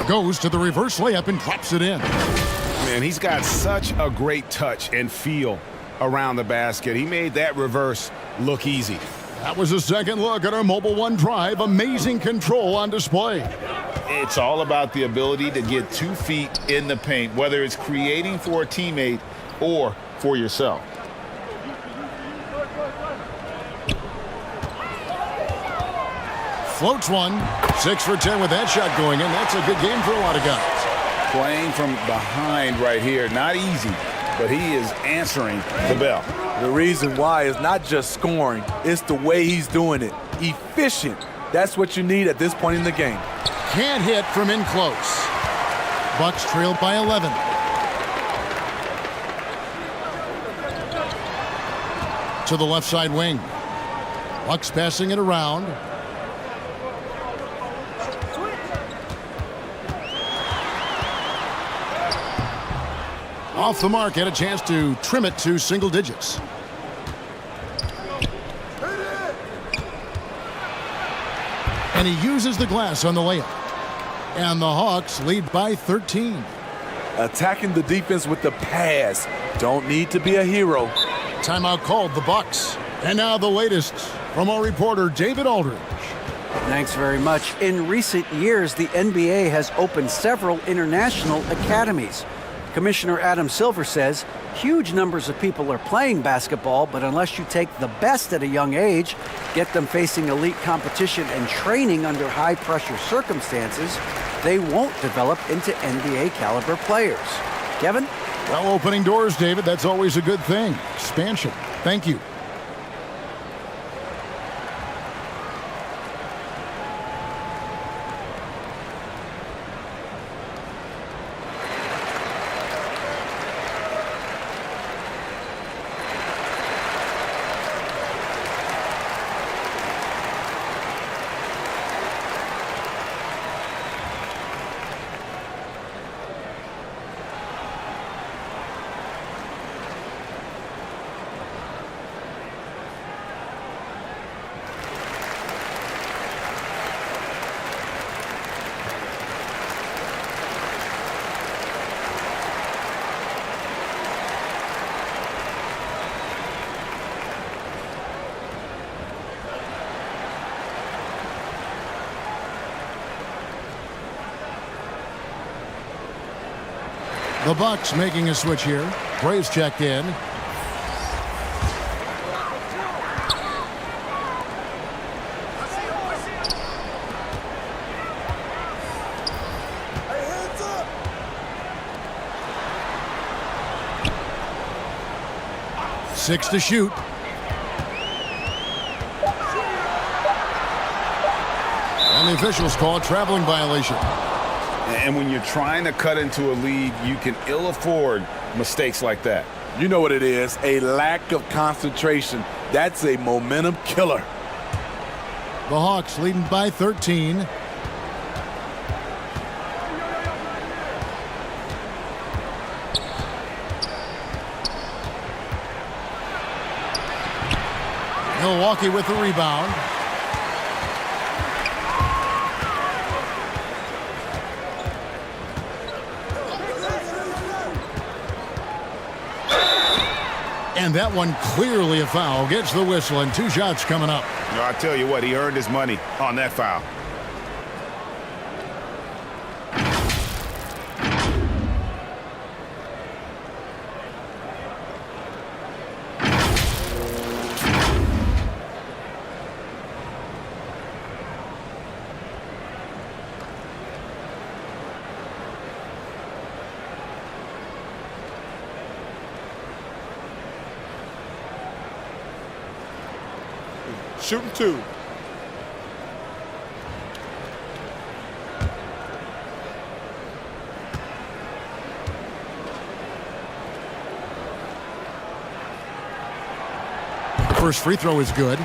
Goes to the reverse layup and drops it in. Man, he's got such a great touch and feel around the basket. He made that reverse look easy. That was a second look at our Mobile One drive. Amazing control on display. It's all about the ability to get 2 feet in the paint, whether it's creating for a teammate or for yourself. Floats one. 6 for 10 with that shot going in. That's a good game for a lot of guys. Playing from behind right here, not easy, but he is answering the bell. The reason why is not just scoring, it's the way he's doing it. Efficient. That's what you need at this point in the game. Can't hit from in close. Bucks trailed by 11. To the left side wing. Bucks passing it around. Off the mark, had a chance to trim it to single digits. And he uses the glass on the layup. And the Hawks lead by 13. Attacking the defense with the pass. Don't need to be a hero. Timeout called, the Bucks. And now the latest from our reporter, David Aldridge. Thanks very much. In recent years, the NBA has opened several international academies. Commissioner Adam Silver says huge numbers of people are playing basketball, but unless you take the best at a young age, get them facing elite competition and training under high-pressure circumstances, they won't develop into NBA-caliber players. Kevin? Well, opening doors, David, that's always a good thing. Expansion. Thank you. The Bucks making a switch here. Braves checked in. Six to shoot. And the officials call a traveling violation. And when you're trying to cut into a lead, you can ill afford mistakes like that. You know what it is, a lack of concentration. That's a momentum killer. The Hawks leading by 13. Milwaukee with the rebound. And that one clearly a foul. Gets the whistle, and 2 shots coming up. No, I tell you what, he earned his money on that foul. Shooting 2. First free throw is good.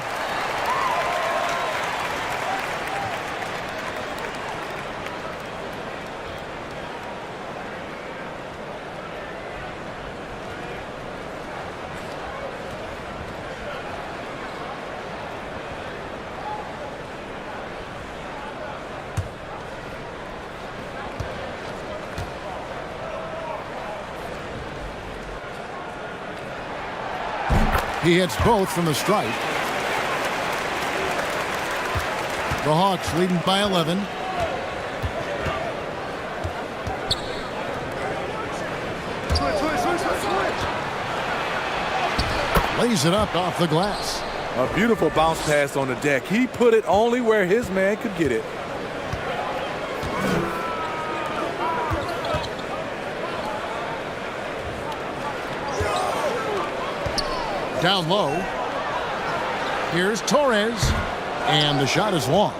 He hits both from the stripe. The Hawks leading by 11. Lays it up off the glass. A beautiful bounce pass on the deck. He put it only where his man could get it. Down low. Here's Torres. And the shot is long.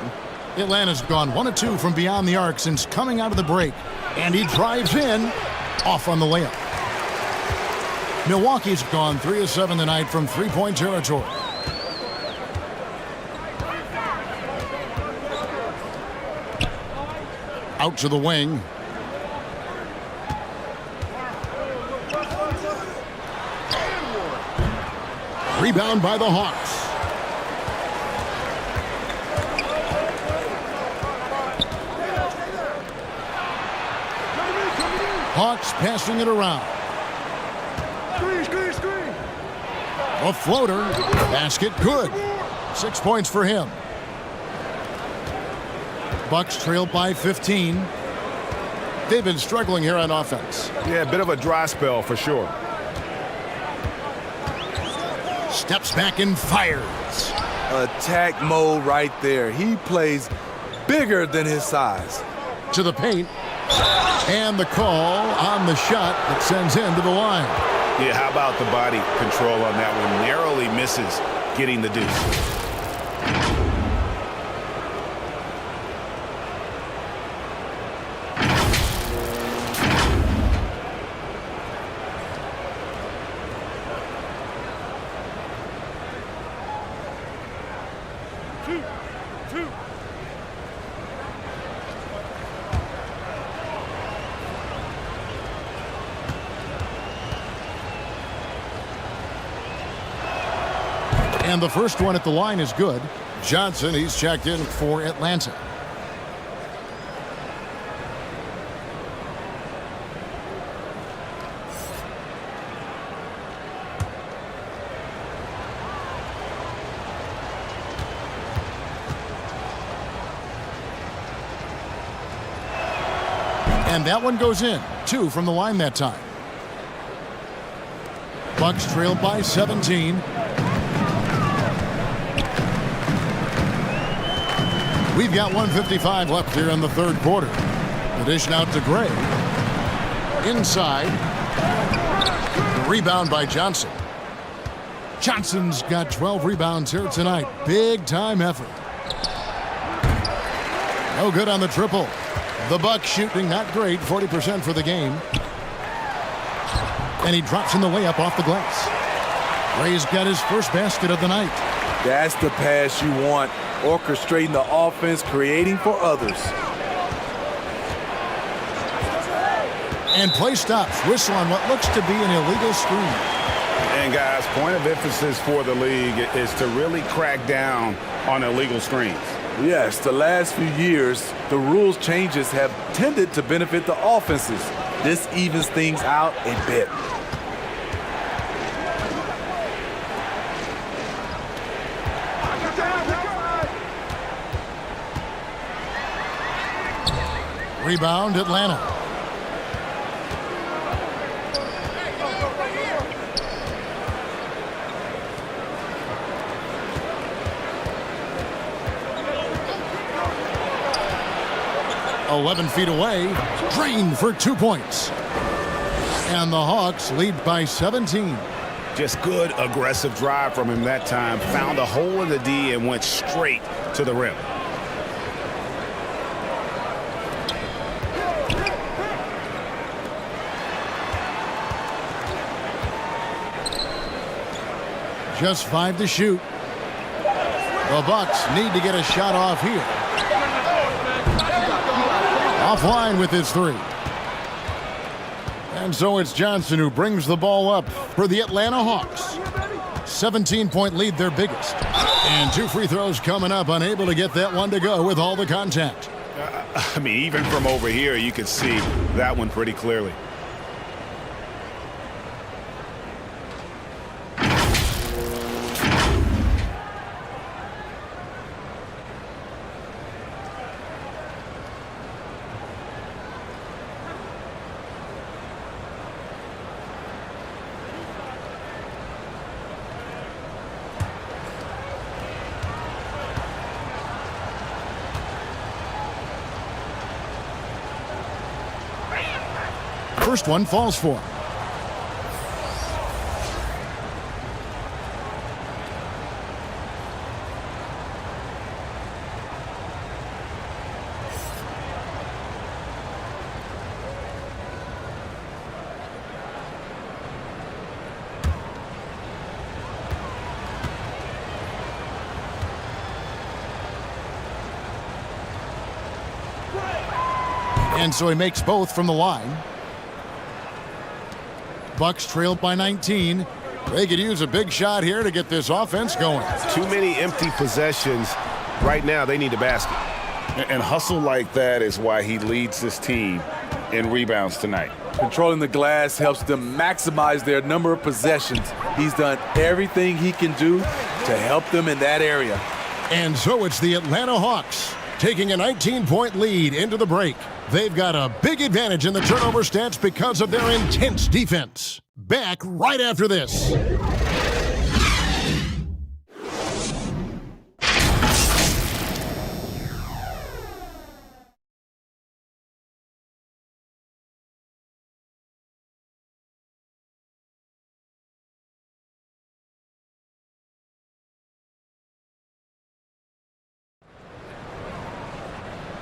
Atlanta's gone 1 of 2 from beyond the arc since coming out of the break. And he drives in. Off on the layup. Milwaukee's gone 3 of 7 tonight from three-point territory. Out to the wing. Rebound by the Hawks. Hawks passing it around. A floater. Basket good. 6 points for him. Bucks trailed by 15. They've been struggling here on offense. Yeah, a bit of a dry spell for sure. Steps back and fires. Attack mode right there. He plays bigger than his size. To the paint. And the call on the shot that sends him to the line. Yeah, how about the body control on that one? Narrowly misses getting the deuce. And the first one at the line is good. Johnson, he's checked in for Atlanta. And that one goes in. 2 from the line that time. Bucks trailed by 17. We've got 1:55 left here in the third quarter. The dish out to Gray. Inside. Rebound by Johnson. Johnson's got 12 rebounds here tonight. Big time effort. No good on the triple. The Bucks shooting not great, 40% for the game. And he drops in the layup off the glass. Gray's got his first basket of the night. That's the pass you want. Orchestrating the offense, creating for others. And play stops. Whistle on what looks to be an illegal screen. And guys, point of emphasis for the league is to really crack down on illegal screens. Yes, the last few years, the rules changes have tended to benefit the offenses. This evens things out a bit. Rebound, Atlanta. "11 feet away, drained for 2 points. And the Hawks lead by 17. Just good aggressive drive from him that time. Found a hole in the D and went straight to the rim. Just 5 to shoot. The Bucks need to get a shot off here. Offline with his 3. And so it's Johnson who brings the ball up for the Atlanta Hawks. 17-point lead, their biggest. And 2 free throws coming up, unable to get that one to go with all the contact. I mean, even from over here, you can see that one pretty clearly. First one falls for him. And so he makes both from the line. Bucks trailed by 19. They could use a big shot here to get this offense going. Too many empty possessions. Right now, they need a basket. And hustle like that is why he leads this team in rebounds tonight. Controlling the glass helps them maximize their number of possessions. He's done everything he can do to help them in that area. And so it's the Atlanta Hawks taking a 19-point lead into the break. They've got a big advantage in the turnover stats because of their intense defense. Back right after this.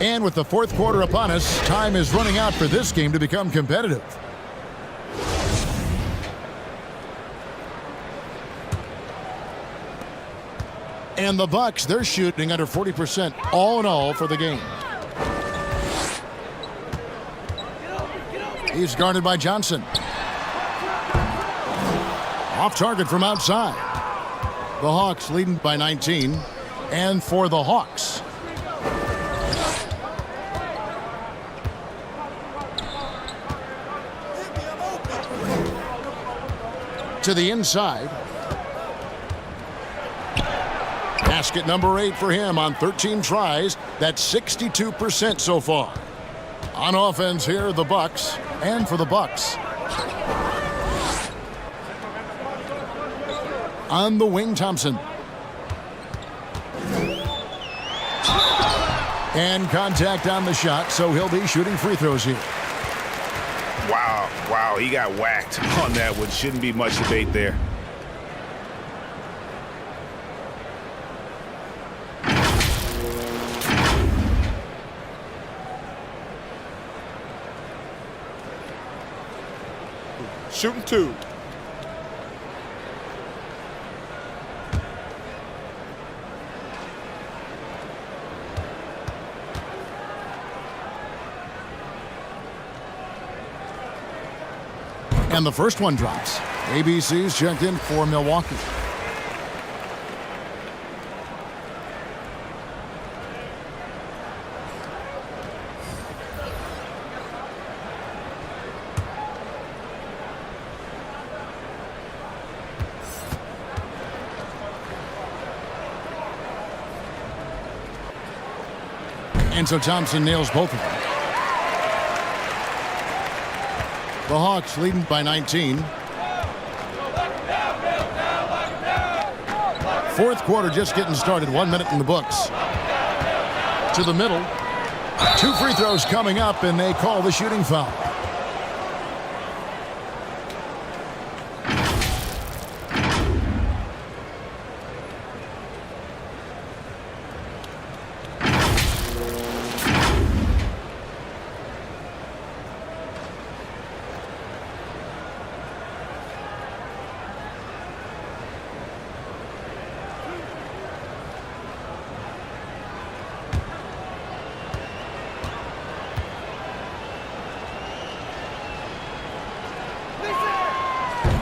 And with the fourth quarter upon us, time is running out for this game to become competitive. And the Bucks, they're shooting under 40% all in all for the game. He's guarded by Johnson. Off target from outside. The Hawks leading by 19. And for the Hawks, to the inside. Basket number 8 for him on 13 tries. That's 62% so far. On offense here, the Bucks. And for the Bucks, on the wing, Thompson. And contact on the shot, so he'll be shooting free throws here. Wow, he got whacked on that one. Shouldn't be much debate there. Shooting 2. And the first one drops. ABC's checked in for Milwaukee. And so Thompson nails both of them. The Hawks leading by 19. Fourth quarter just getting started. 1 minute in the books. To the middle. 2 free throws coming up, and they call the shooting foul.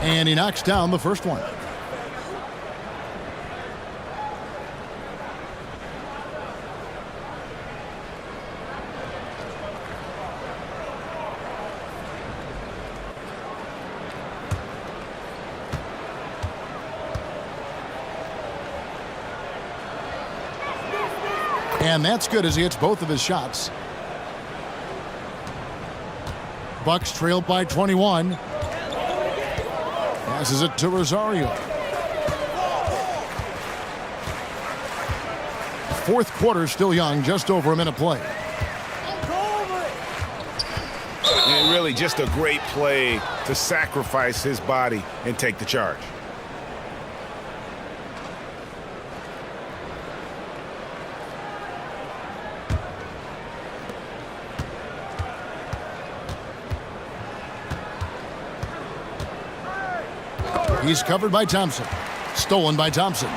And he knocks down the first one. And that's good as he hits both of his shots. Bucks trail by 21. Passes it to Rosario. Fourth quarter still young, just over a minute play. And really just a great play to sacrifice his body and take the charge. He's covered by Thompson. Stolen by Thompson.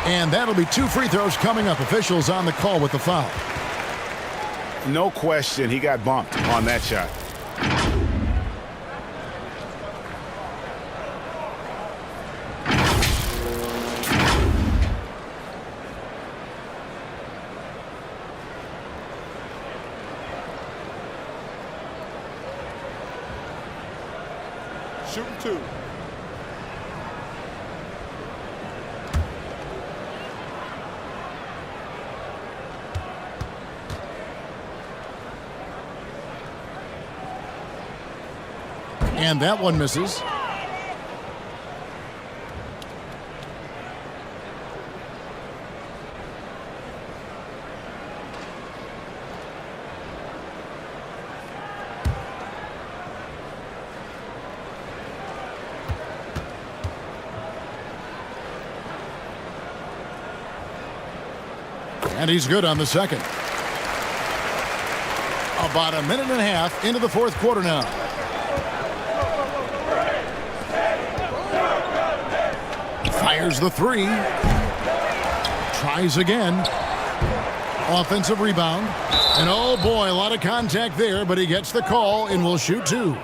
And that'll be 2 free throws coming up. Officials on the call with the foul. No question, he got bumped on that shot. Shooting 2. And that one misses. And he's good on the second. About a minute and a half into the fourth quarter now. Fires the 3. Tries again. Offensive rebound. And oh boy, a lot of contact there, but he gets the call and will shoot 2.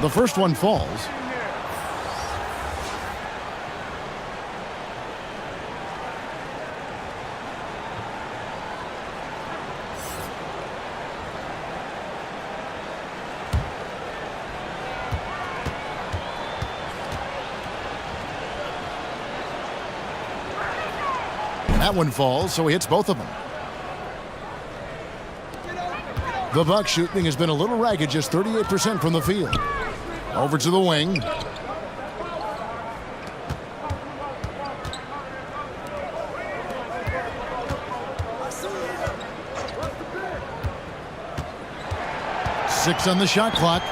The first one falls. That one falls, so he hits both of them. The Bucks shooting has been a little ragged, just 38% from the field. Over to the wing. Six on the shot clock.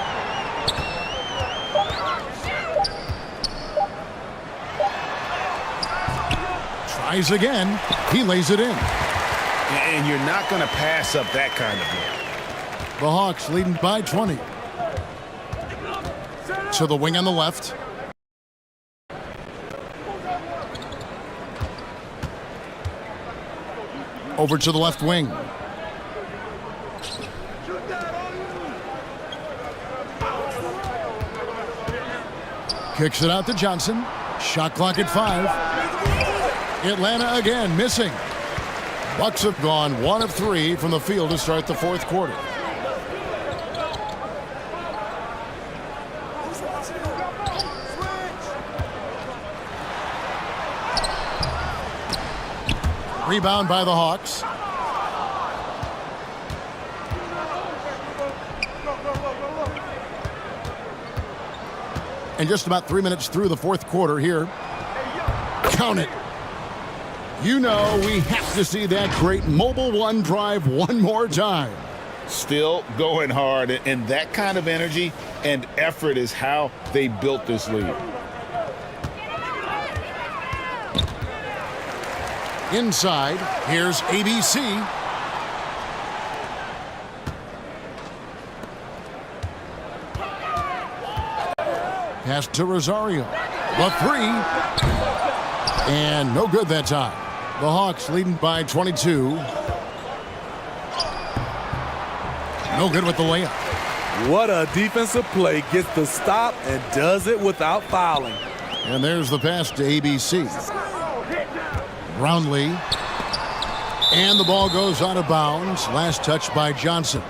Tries again. He lays it in. And you're not going to pass up that kind of look. The Hawks leading by 20. To the wing on the left. Over to the left wing. Kicks it out to Johnson. Shot clock at 5. Atlanta again missing. Bucks have gone 1 of 3 from the field to start the fourth quarter. Rebound by the Hawks. And just about 3 minutes through the fourth quarter here. Count it. You know we have to see that great Mobile One drive one more time. Still going hard, and that kind of energy and effort is how they built this lead. Inside, here's ABC. Pass to Rosario. The 3. And no good that time. The Hawks leading by 22. No good with the layup. What a defensive play. Gets the stop and does it without fouling. And there's the pass to ABC. Brownlee. And the ball goes out of bounds. Last touch by Johnson.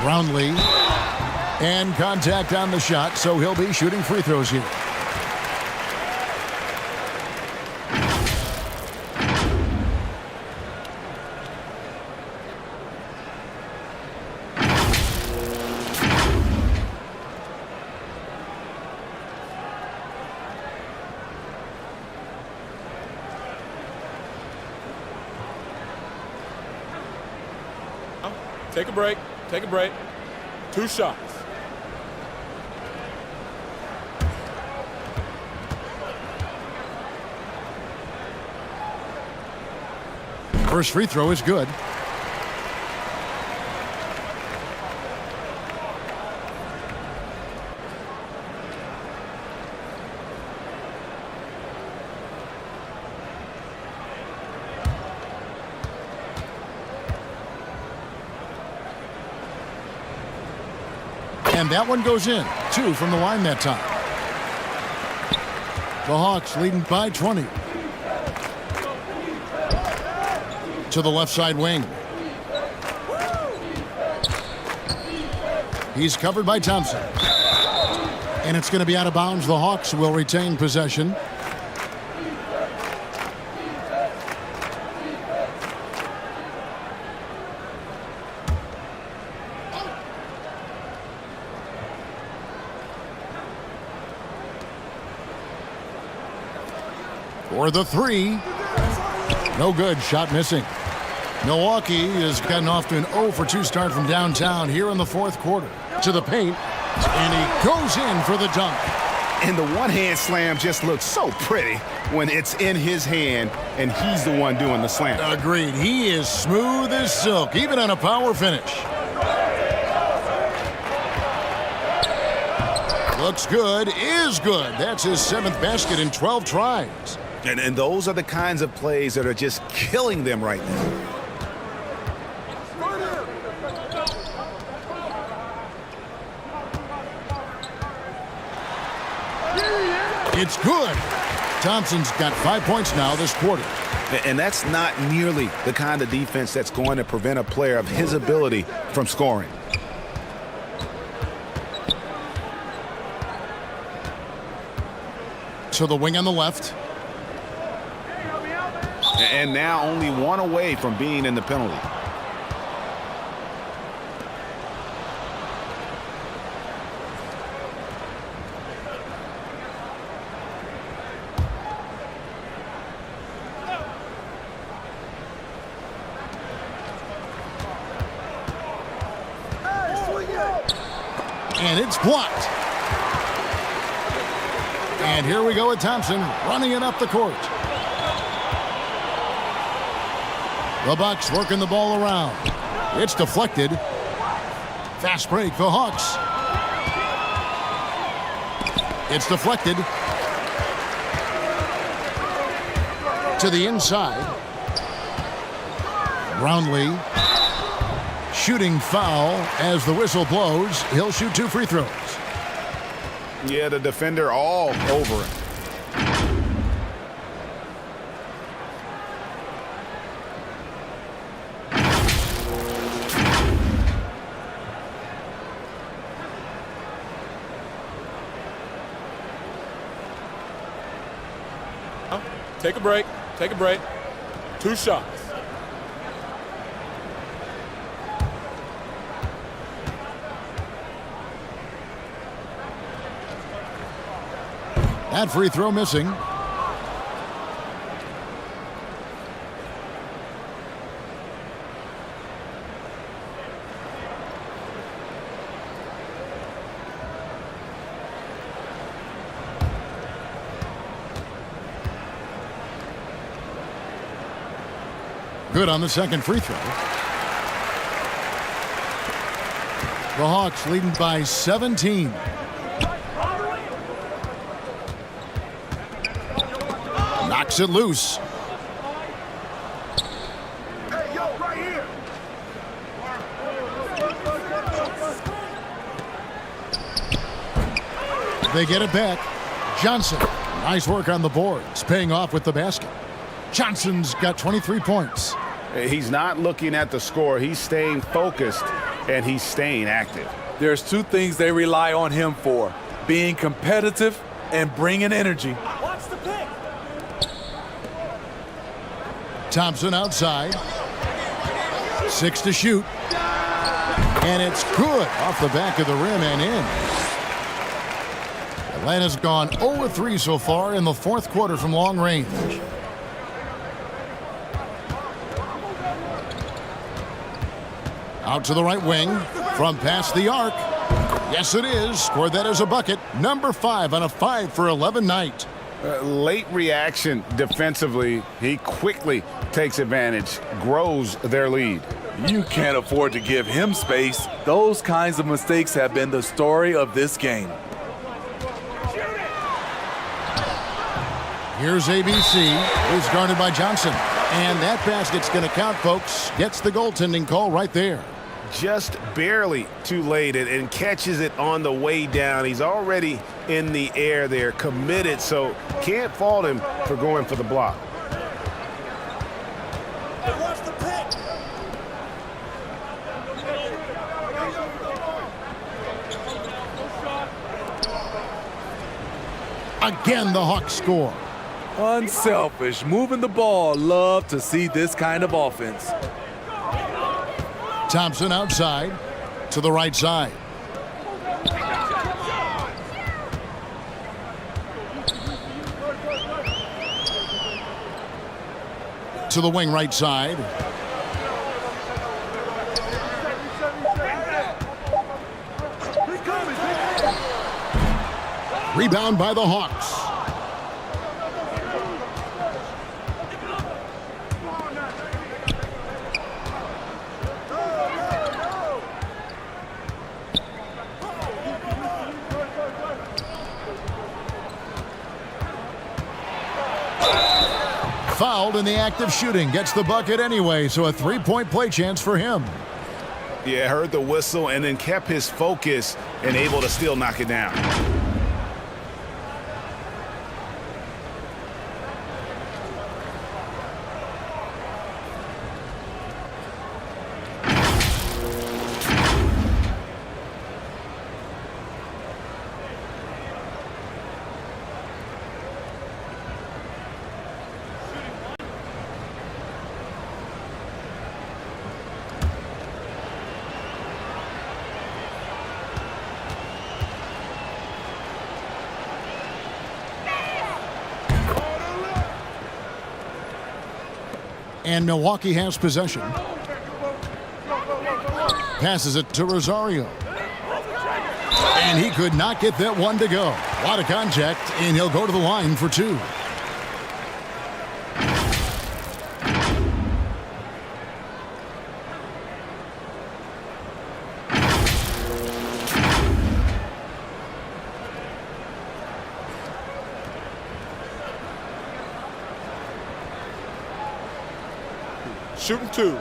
Brownlee, and contact on the shot, so he'll be shooting free throws here. Take a break. Take a break. 2 shots. First free throw is good. And that one goes in. 2 from the line that time. The Hawks leading by 20. To the left side wing. He's covered by Thompson. And it's going to be out of bounds. The Hawks will retain possession. For the 3. No good. Shot missing. Milwaukee has gotten off to an 0 for 2 start from downtown here in the fourth quarter. To the paint. And he goes in for the dunk. And the one-hand slam just looks so pretty when it's in his hand and he's the one doing the slam. Agreed. He is smooth as silk, even on a power finish. Looks good, is good. That's his 7th basket in 12 tries. And those are the kinds of plays that are just killing them right now. It's good. Thompson's got 5 points now this quarter. And that's not nearly the kind of defense that's going to prevent a player of his ability from scoring. To the wing on the left. And now only 1 away from being in the penalty. And it's blocked. And here we go with Thompson running it up the court. The Bucks working the ball around. It's deflected. Fast break, the Hawks. It's deflected. To the inside. Brownlee. Shooting foul as the whistle blows. He'll shoot 2 free throws. Yeah, the defender all over him. Take a break. Take a break. 2 shots. That free throw missing. Good on the second free throw. The Hawks leading by 17. Knocks it loose. Hey, yo, right here. They get it back. Johnson. Nice work on the boards. Paying off with the basket. Johnson's got 23 points. He's not looking at the score. He's staying focused, and he's staying active. There's 2 things they rely on him for: being competitive and bringing energy. Watch the pick. Thompson outside. 6 to shoot. And it's good off the back of the rim and in. Atlanta's gone 0-3 so far in the 4th quarter from long range. Out to the right wing from past the arc. Yes, it is. Scored that as a bucket. Number 5 on a 5 for 11 night. Late reaction defensively. He quickly takes advantage, grows their lead. You can't afford to give him space. Those kinds of mistakes have been the story of this game. Here's ABC, who's guarded by Johnson. And that basket's going to count, folks. Gets the goaltending call right there. Just barely too late and catches it on the way down. He's already in the air there, committed, so can't fault him for going for the block. Again, the Hawks score. Unselfish, moving the ball. Love to see this kind of offense. Thompson outside to the right side. To the wing right side. Rebound by the Hawks. Fouled in the act of shooting. Gets the bucket anyway, so a 3-point play chance for him. Yeah, heard the whistle and then kept his focus and able to still knock it down. And Milwaukee has possession. Passes it to Rosario. And he could not get that one to go. A lot of contact, and he'll go to the line for 2. Shooting 2.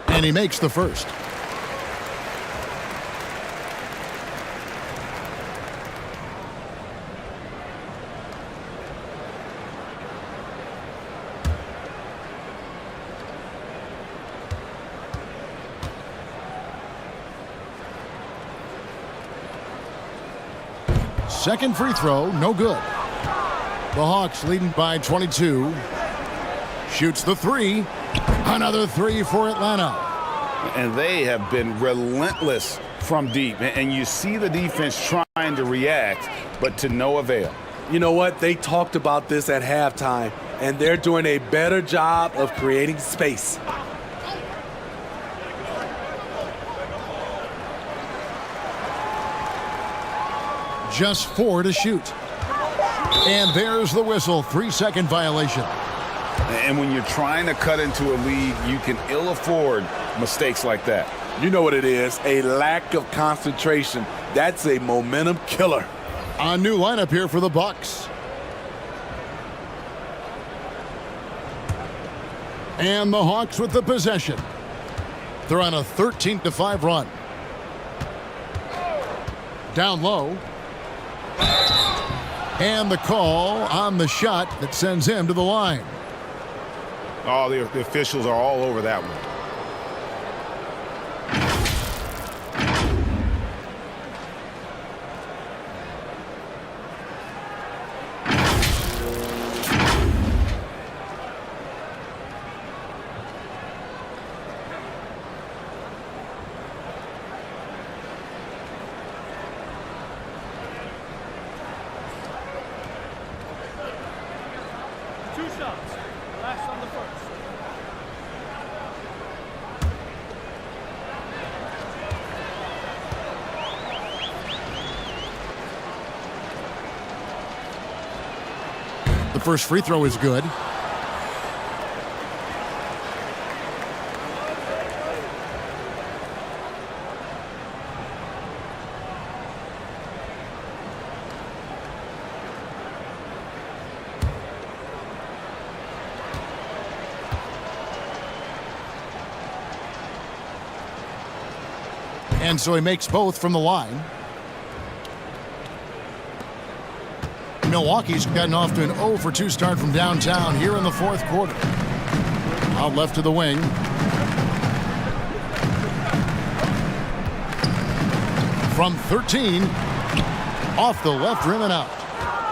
And he makes the first. Second free throw, no good. The Hawks leading by 22. Shoots the 3. Another 3 for Atlanta. And they have been relentless from deep. And you see the defense trying to react, but to no avail. You know what? They talked about this at halftime, and they're doing a better job of creating space. Just 4 to shoot. And there's the whistle. 3-second violation. And when you're trying to cut into a lead, you can ill afford mistakes like that. You know what it is, a lack of concentration. That's a momentum killer. A new lineup here for the Bucks. And the Hawks with the possession. They're on a 13-5 run. Down low. And the call on the shot that sends him to the line. Oh, the officials are all over that one. The first free throw is good. And so he makes both from the line. Milwaukee's gotten off to an 0 for 2 start from downtown here in the fourth quarter. Out left to the wing. From 13, off the left rim and out.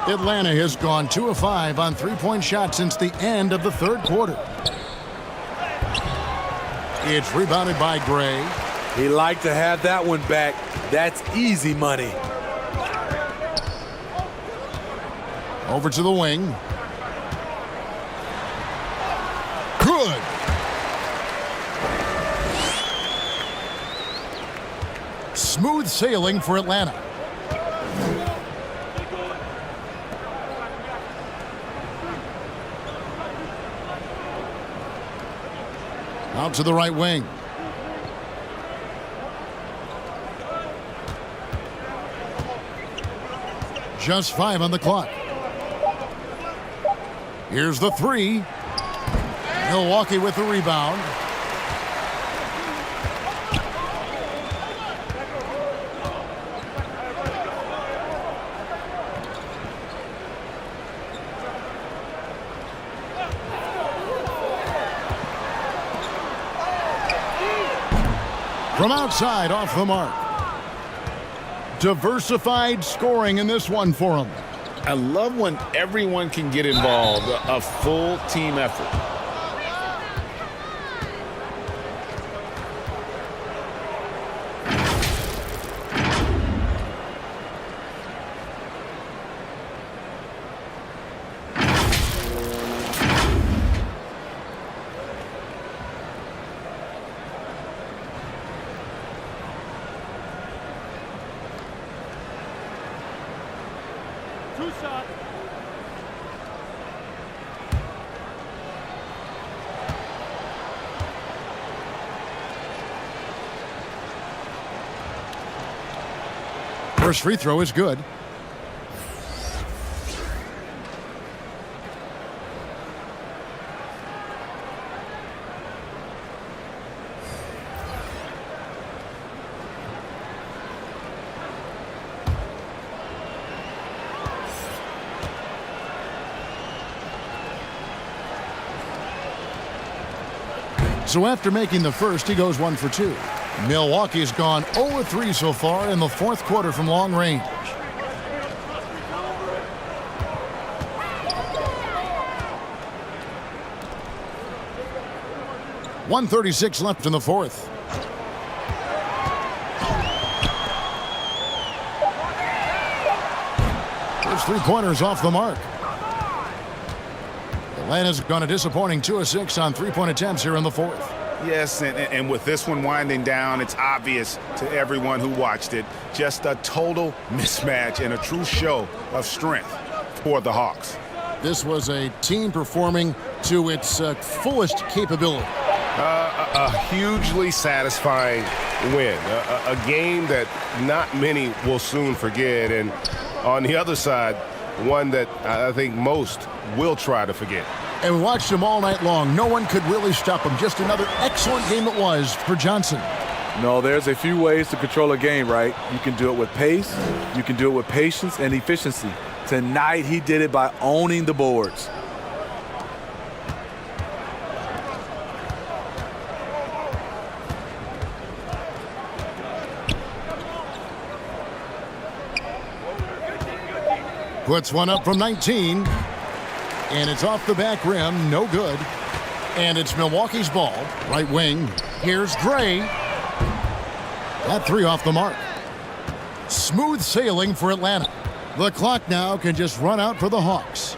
Atlanta has gone 2 of 5 on three-point shots since the end of the third quarter. It's rebounded by Gray. He liked to have that one back. That's easy money. Over to the wing. Good. Smooth sailing for Atlanta. Out to the right wing. Just 5 on the clock. Here's the 3. Milwaukee with the rebound. From outside, off the mark. Diversified scoring in this one for them. I love when everyone can get involved, a full team effort. First free throw is good. So after making the first, he goes 1 for 2. Milwaukee's gone 0-3 so far in the fourth quarter from long range. .136 left in the fourth. First three-pointers off the mark. Atlanta's gone a disappointing 2 of 6 on three-point attempts here in the fourth. Yes, and with this one winding down, it's obvious to everyone who watched it. Just a total mismatch and a true show of strength for the Hawks. This was a team performing to its fullest capability. A hugely satisfying win. A game that not many will soon forget. And on the other side, one that I think most will try to forget. And we watched him all night long. No one could really stop him. Just another excellent game it was for Johnson. No, there's a few ways to control a game, right? You can do it with pace, you can do it with patience and efficiency. Tonight, he did it by owning the boards. Puts one up from 19. And it's off the back rim, no good. And it's Milwaukee's ball, right wing. Here's Gray. That three off the mark. Smooth sailing for Atlanta. The clock now can just run out for the Hawks.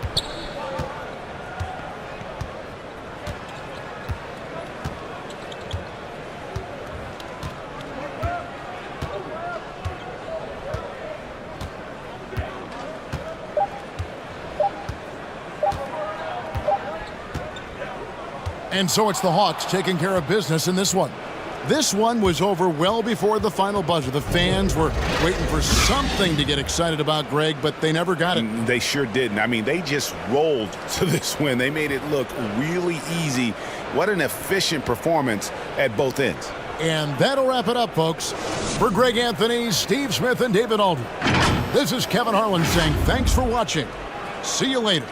And so it's the Hawks taking care of business in this one. This one was over well before the final buzzer. The fans were waiting for something to get excited about, Greg, but they never got it. They sure didn't. I mean, they just rolled to this win. They made it look really easy. What an efficient performance at both ends. And that'll wrap it up, folks. For Greg Anthony, Steve Smith, and David Aldridge, this is Kevin Harlan saying thanks for watching. See you later.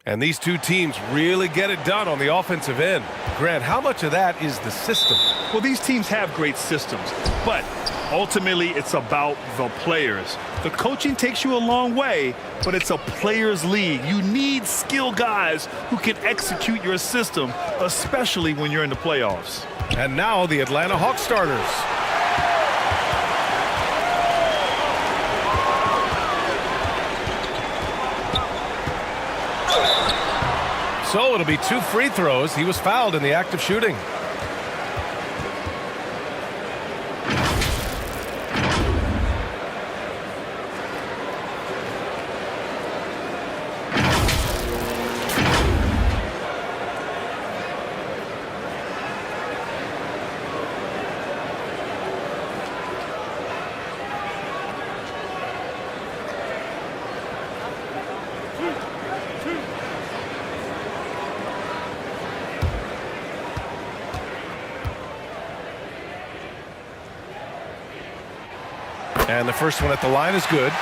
And these two teams really get it done on the offensive end. Grant, how much of that is the system? Well, these teams have great systems, but ultimately it's about the players. The coaching takes you a long way, but it's a players' league. You need skilled guys who can execute your system, especially when you're in the playoffs. And now the Atlanta Hawks starters. So it'll be 2 free throws. He was fouled in the act of shooting. And the first one at the line is good.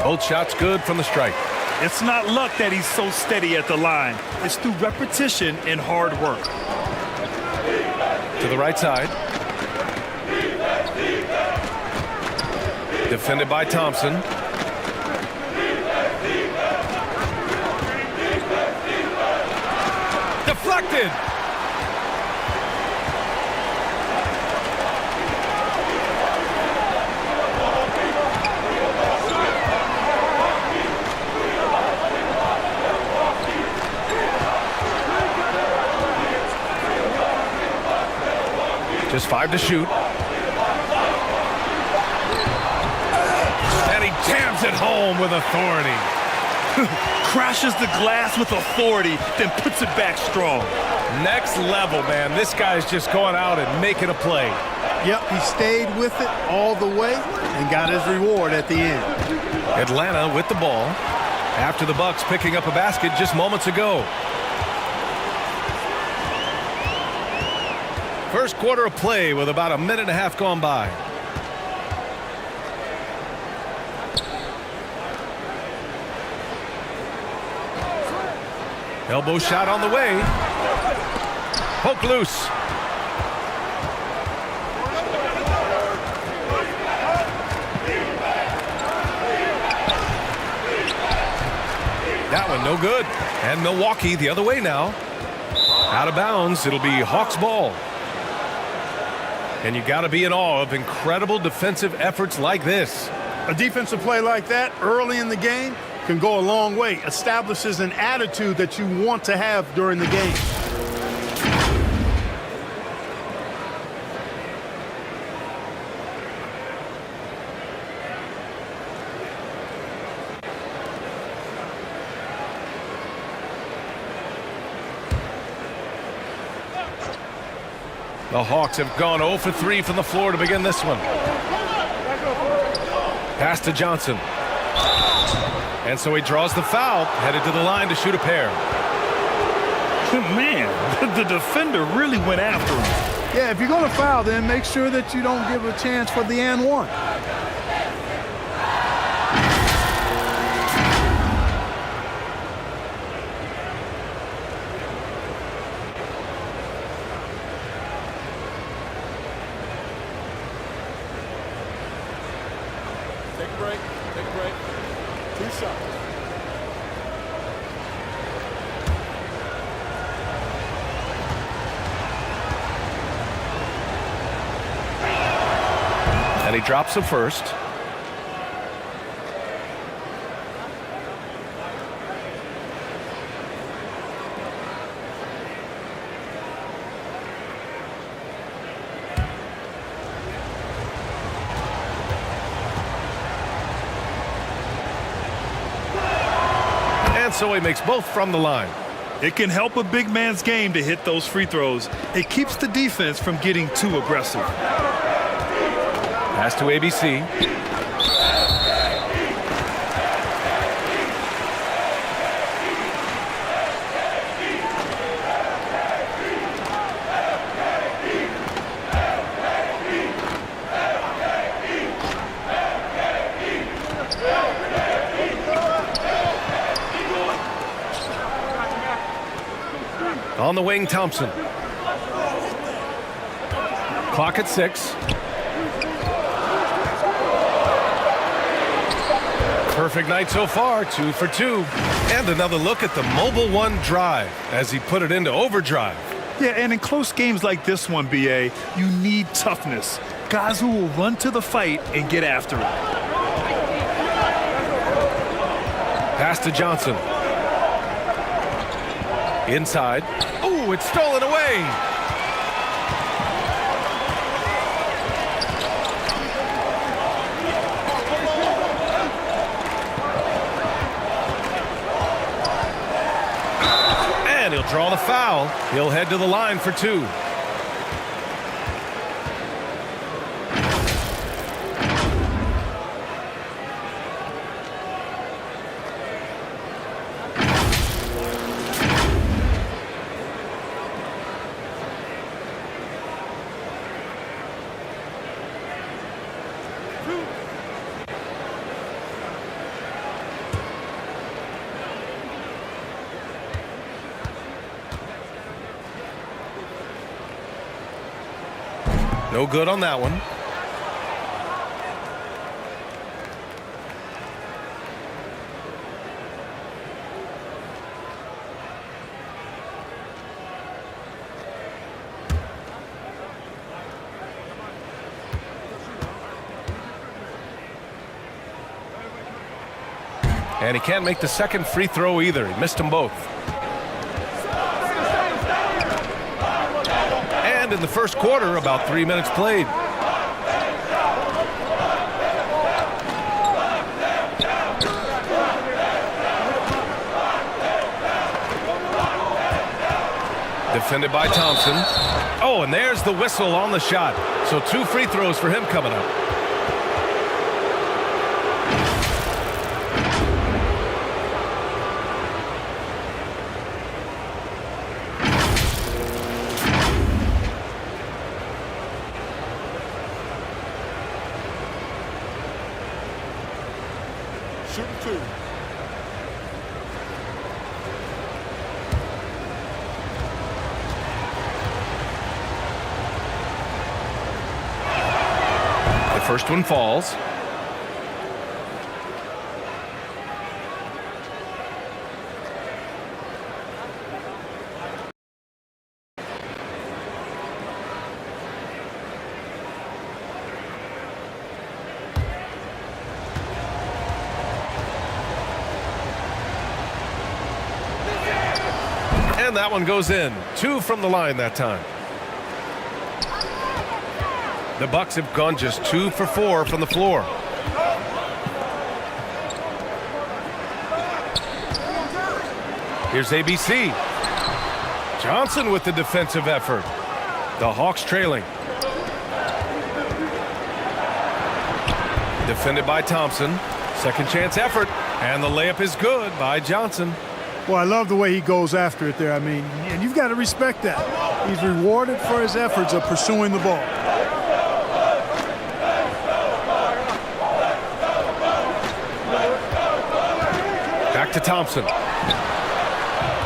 Both shots good from the stripe. It's not luck that he's so steady at the line. It's through repetition and hard work. To the right side. Defended by Thompson. Deflected. Just 5 to shoot. And he jams it home with authority. Crashes the glass with authority, then puts it back strong. Next level, man. This guy's just going out and making a play. Yep, he stayed with it all the way and got his reward at the end. Atlanta with the ball after the Bucks picking up a basket just moments ago. First quarter of play with about a minute and a half gone by. Elbow shot on the way. Poke loose. That one no good. And Milwaukee the other way now. Out of bounds. It'll be Hawks ball. And you got to be in awe of incredible defensive efforts like this. A defensive play like that early in the game can go a long way. Establishes an attitude that you want to have during the game. The Hawks have gone 0 for 3 from the floor to begin this one. Pass to Johnson. And so he draws the foul, headed to the line to shoot a pair. Man, the defender really went after him. Yeah, if you're going to foul, then make sure that you don't give a chance for the and one. Take a break. Take a break. 2 shots. And he drops the first. And so he makes both from the line. It can help a big man's game to hit those free throws. It keeps the defense from getting too aggressive. Pass to ABC. On the wing, Thompson. Clock at 6. Perfect night so far, 2 for 2. And another look at the Mobile One drive as he put it into overdrive. Yeah, and in close games like this one, BA, you need toughness. Guys who will run to the fight and get after it. Pass to Johnson. Inside. Ooh, it's stolen away. And he'll draw the foul. He'll head to the line for 2. No good on that one. And he can't make the second free throw either. He missed them both. In the first quarter, about 3 minutes played. Defended by Thompson. Oh, and there's the whistle on the shot. So 2 free throws for him coming up. Shooting 2. The first one falls. And that one goes in. 2 from the line that time. The Bucks have gone just 2 for 4 from the floor. Here's ABC. Johnson with the defensive effort. The Hawks trailing. Defended by Thompson. Second chance effort. And the layup is good by Johnson. Well, I love the way he goes after it there. I mean, and you've got to respect that. He's rewarded for his efforts of pursuing the ball. Back to Thompson.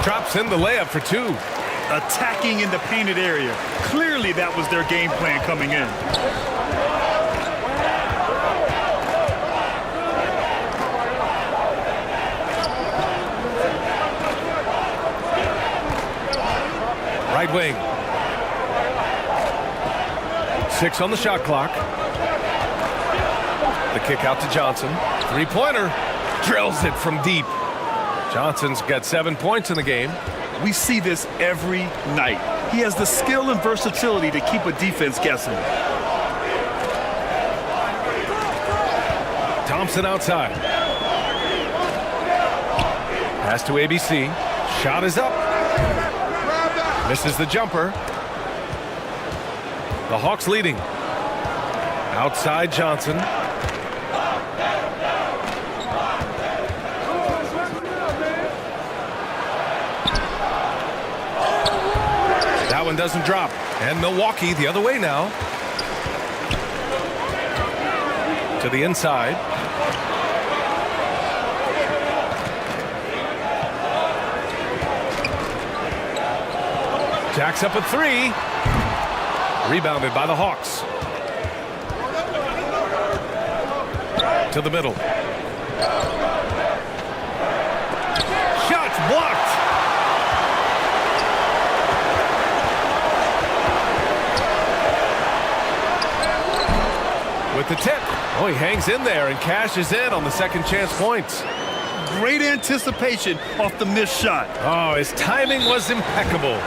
Drops in the layup for 2. Attacking in the painted area. Clearly that was their game plan coming in. Right wing. 6 on the shot clock. The kick out to Johnson. 3-pointer. Drills it from deep. Johnson's got 7 points in the game. We see this every night. He has the skill and versatility to keep a defense guessing. Thompson outside. Pass to ABC. Shot is up. Misses the jumper. The Hawks leading. Outside Johnson. That one doesn't drop. And Milwaukee the other way now. To the inside. Jacks up a 3. Rebounded by the Hawks. To the middle. Shots blocked. With the tip. Oh, he hangs in there and cashes in on the second chance points. Great anticipation off the missed shot. Oh, his timing was impeccable.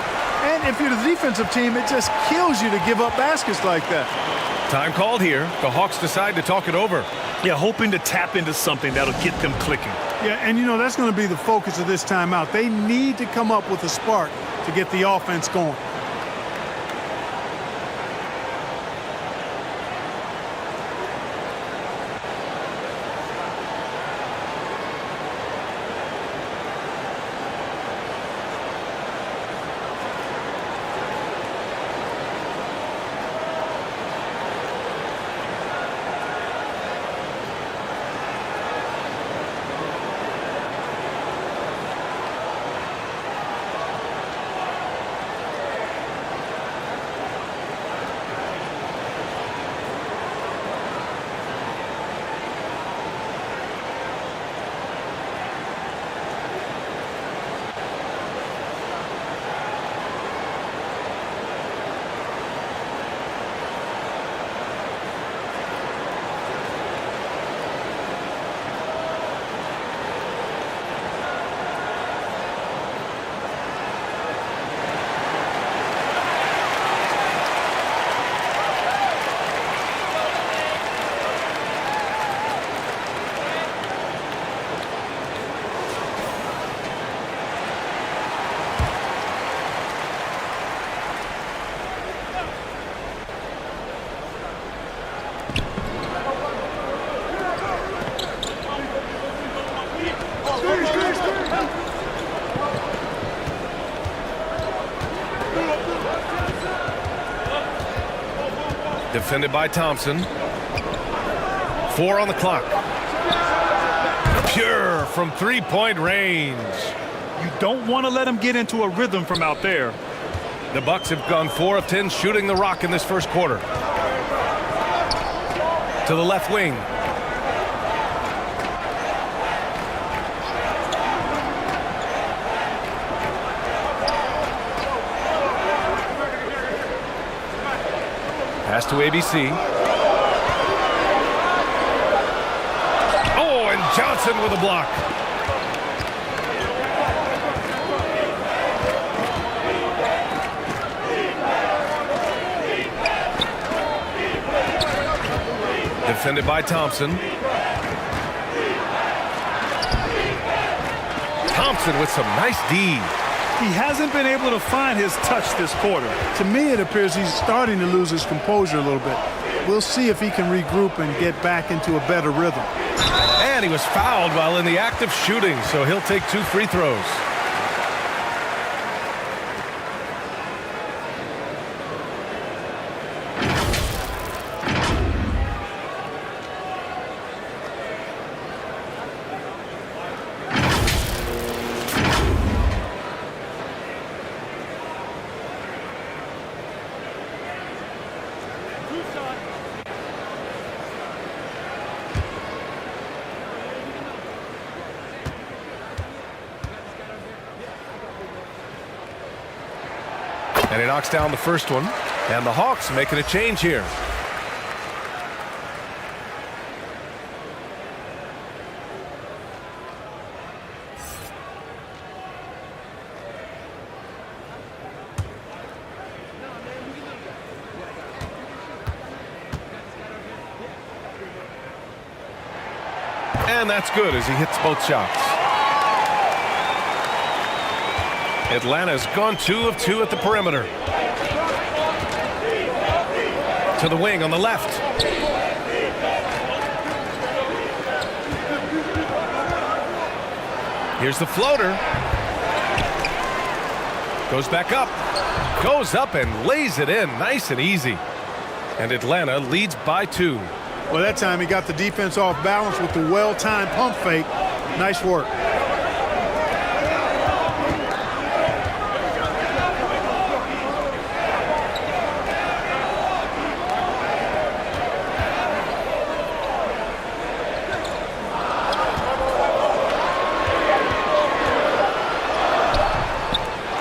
And if you're the defensive team, it just kills you to give up baskets like that. Time called here. The Hawks decide to talk it over. Yeah, hoping to tap into something that'll get them clicking. Yeah, and you know, that's going to be the focus of this timeout. They need to come up with a spark to get the offense going. Defended by Thompson. 4 on the clock. Pure from three-point range. You don't want to let them get into a rhythm from out there. The Bucks have gone 4 of 10 shooting the rock in this first quarter. To the left wing. Pass to ABC. Oh, and Johnson with a block. Defended by Thompson. Thompson with some nice D. He hasn't been able to find his touch this quarter. To me, it appears he's starting to lose his composure a little bit. We'll see if he can regroup and get back into a better rhythm. And he was fouled while in the act of shooting, so he'll take 2 free throws. And he knocks down the first one. And the Hawks making a change here. And that's good as he hits both shots. Atlanta's gone 2 of 2 at the perimeter. To the wing on the left. Here's the floater. Goes back up. Goes up and lays it in nice and easy. And Atlanta leads by 2. Well, that time he got the defense off balance with the well-timed pump fake. Nice work.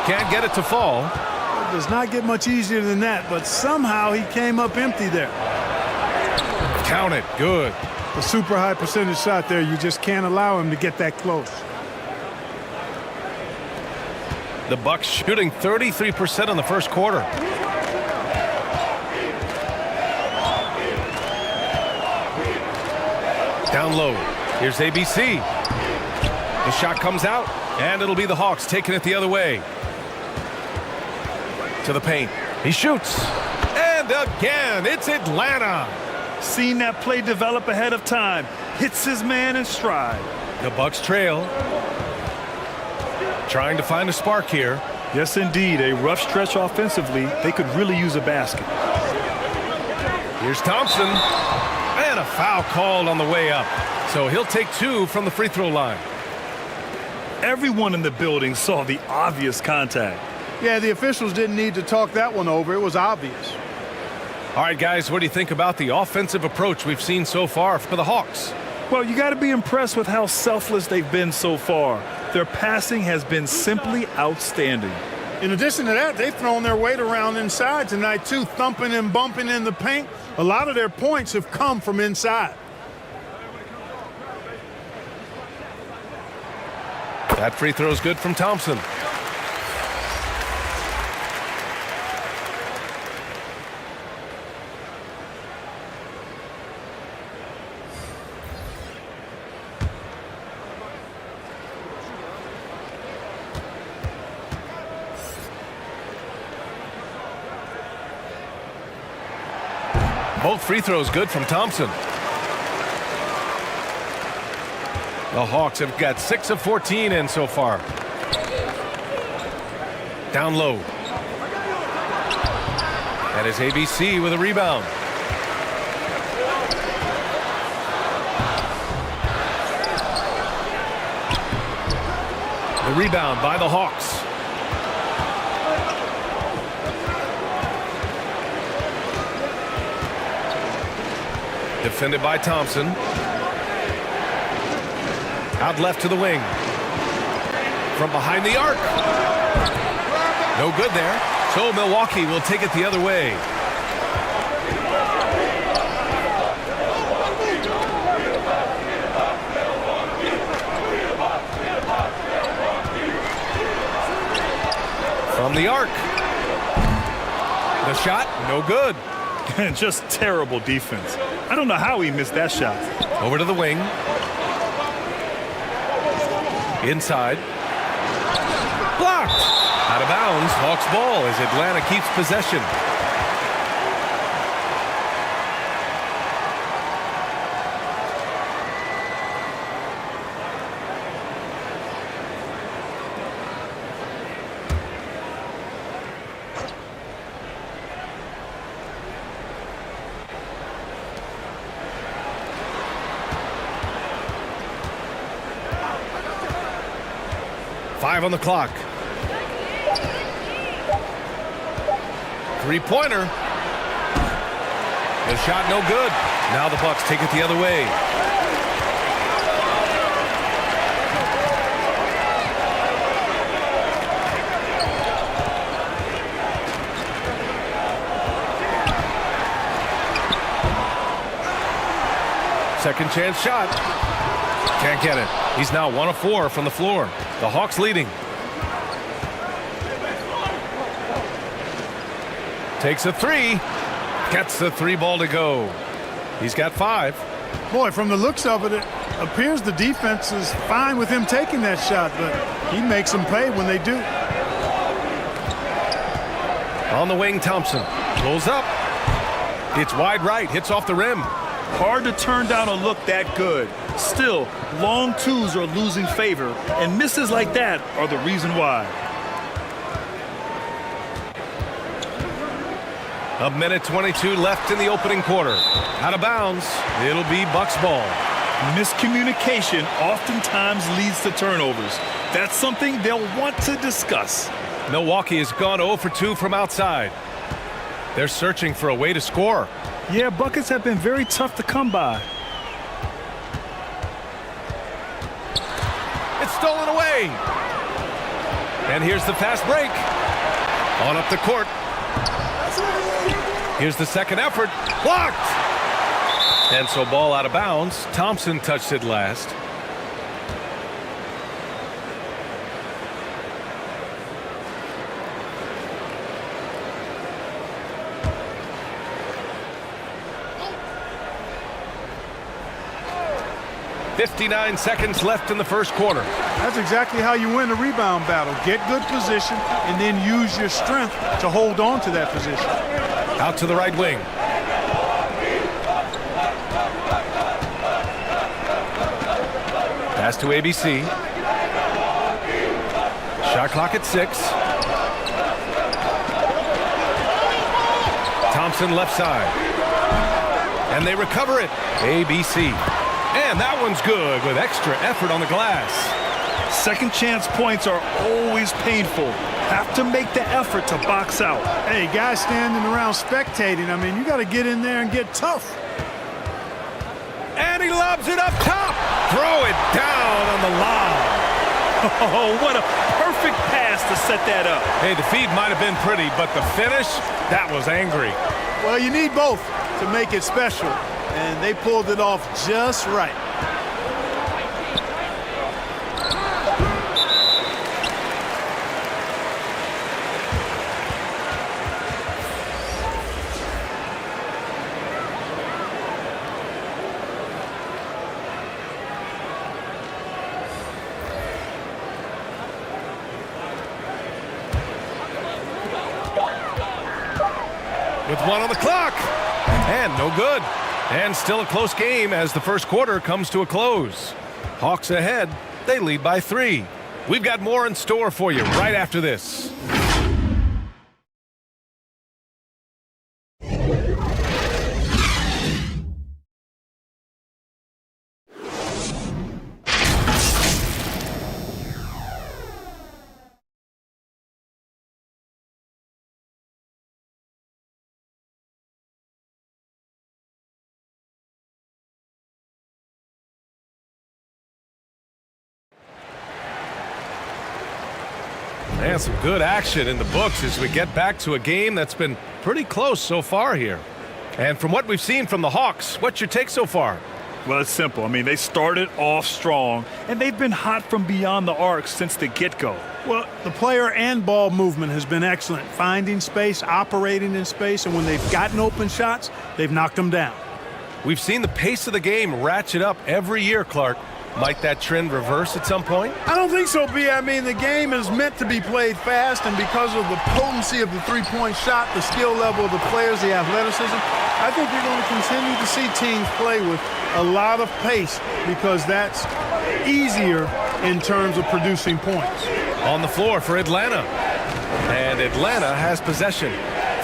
can't get it to fall. It does not get much easier than that, but somehow he came up empty there. Count it. Good. A super high percentage shot there. You just can't allow him to get that close. The Bucks shooting 33% in the first quarter. Down low. Here's ABC. The shot comes out, and it'll be the Hawks taking it the other way. To the paint. He shoots. And again, it's Atlanta. Seen that play develop ahead of time. Hits his man in stride. The Bucks trail. Trying to find a spark here. Yes, indeed. A rough stretch offensively. They could really use a basket. Here's Thompson. And a foul called on the way up. So he'll take 2 from the free throw line. Everyone in the building saw the obvious contact. Yeah, the officials didn't need to talk that one over. It was obvious. All right, guys, what do you think about the offensive approach we've seen so far for the Hawks? Well, you got to be impressed with how selfless they've been so far. Their passing has been simply outstanding. In addition to that, they've thrown their weight around inside tonight, too, thumping and bumping in the paint. A lot of their points have come from inside. That free throw is good from Thompson. Both free throws good from Thompson. The Hawks have got 6 of 14 in so far. Down low. That is ABC with a rebound. The rebound by the Hawks. Defended by Thompson. Out left to the wing. From behind the arc. No good there. So Milwaukee will take it the other way. From the arc. The shot, no good. Just terrible defense. I don't know how he missed that shot. Over to the wing. Inside. Blocked. Out of bounds. Hawks ball as Atlanta keeps possession. Five on the clock. Three-pointer. The shot no good. Now the Bucks take it the other way. Second chance shot. Can't get it. He's now 1 of 4 from the floor. The Hawks leading. Takes a 3. Gets the 3 ball to go. He's got 5. Boy, from the looks of it, it appears the defense is fine with him taking that shot, but he makes them pay when they do. On the wing, Thompson pulls up. It's wide right. Hits off the rim. Hard to turn down a look that good. Still, long twos are losing favor, and misses like that are the reason why. A minute 22 left in the opening quarter. Out of bounds. It'll be Bucks ball. Miscommunication oftentimes leads to turnovers. That's something they'll want to discuss. Milwaukee has gone 0 for 2 from outside. They're searching for a way to score. Yeah, buckets have been very tough to come by. It's stolen away. And here's the fast break. On up the court. Here's the second effort. Blocked! And so ball out of bounds. Thompson touched it last. .59 seconds left in the first quarter. That's exactly how you win a rebound battle. Get good position and then use your strength to hold on to that position. Out to the right wing. Pass to ABC. Shot clock at 6. Thompson left side. And they recover it. ABC. And that one's good with extra effort on the glass. Second chance points are always painful. Have to make the effort to box out. Hey, guys standing around spectating, I mean, you got to get in there and get tough. And he lobs it up top. Throw it down on the lob. Oh, what a perfect pass to set that up. Hey, the feed might have been pretty, but the finish, that was angry. Well, you need both to make it special, and they pulled it off just right. With one on the clock. And no good. And still a close game as the first quarter comes to a close. Hawks ahead. They lead by 3. We've got more in store for you right after this. And some good action in the books as we get back to a game that's been pretty close so far here. And from what we've seen from the Hawks, what's your take so far? Well, it's simple. I mean, they started off strong, and they've been hot from beyond the arc since the get-go. Well, the player and ball movement has been excellent. Finding space, operating in space, and when they've gotten open shots, they've knocked them down. We've seen the pace of the game ratchet up every year, Clark. Might that trend reverse at some point? I don't think so, B. I mean, the game is meant to be played fast, and because of the potency of the three-point shot, the skill level of the players, the athleticism, I think you're going to continue to see teams play with a lot of pace because that's easier in terms of producing points. On the floor for Atlanta. And Atlanta has possession.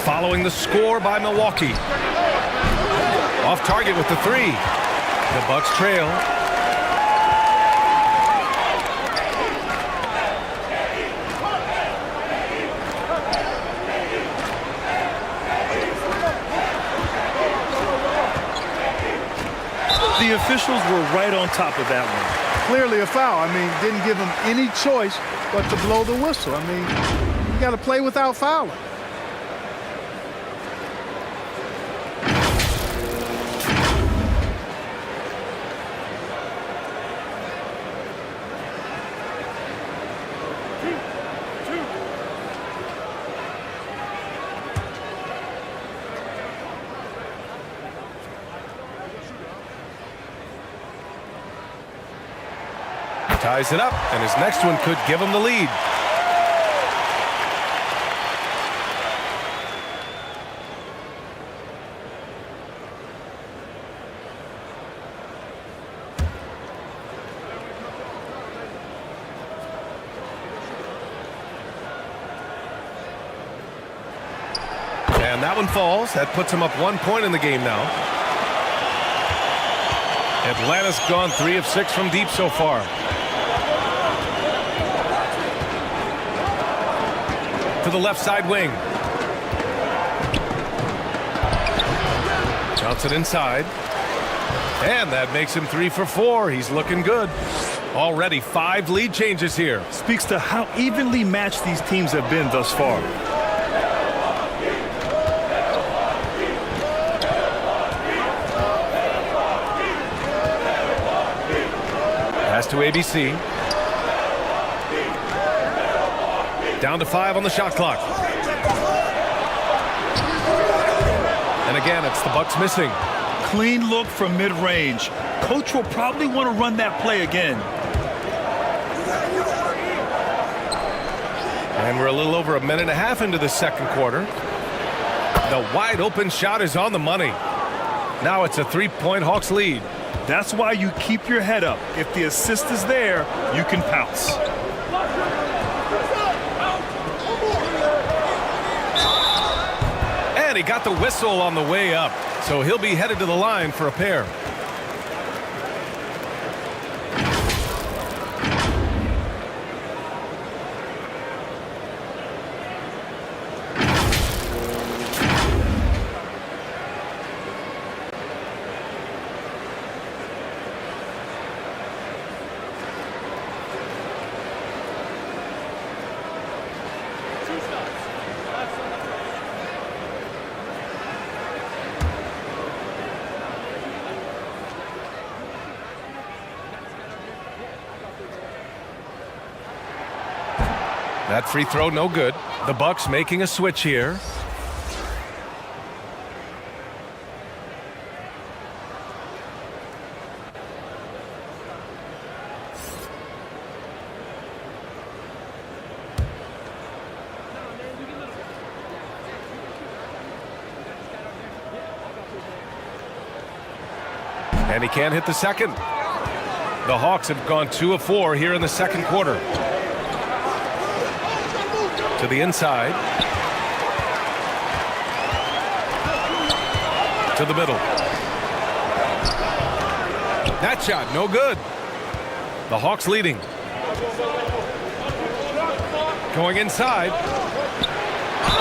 Following the score by Milwaukee. Off target with the 3. The Bucks trail. The officials were right on top of that one. Clearly a foul. I mean, didn't give them any choice but to blow the whistle. I mean, you got to play without fouling. Ties it up, and his next one could give him the lead. And that one falls. That puts him up 1 point in the game now. Atlanta's gone 3 of 6 from deep so far. To the left side wing. Johnson inside. And that makes him 3 for 4. He's looking good. Already 5 lead changes here. Speaks to how evenly matched these teams have been thus far. Pass to ABC. Down to 5 on the shot clock. And again, it's the Bucks missing. Clean look from mid-range. Coach will probably want to run that play again. And we're a little over a minute and a half into the second quarter. The wide open shot is on the money. Now it's a 3-point Hawks lead. That's why you keep your head up. If the assist is there, you can pounce. And he got the whistle on the way up, so he'll be headed to the line for a pair. That free throw no good. The Bucks making a switch here. And he can't hit the second. The Hawks have gone 2 of 4 here in the second quarter. To the inside. To the middle. That shot, no good. The Hawks leading. Going inside.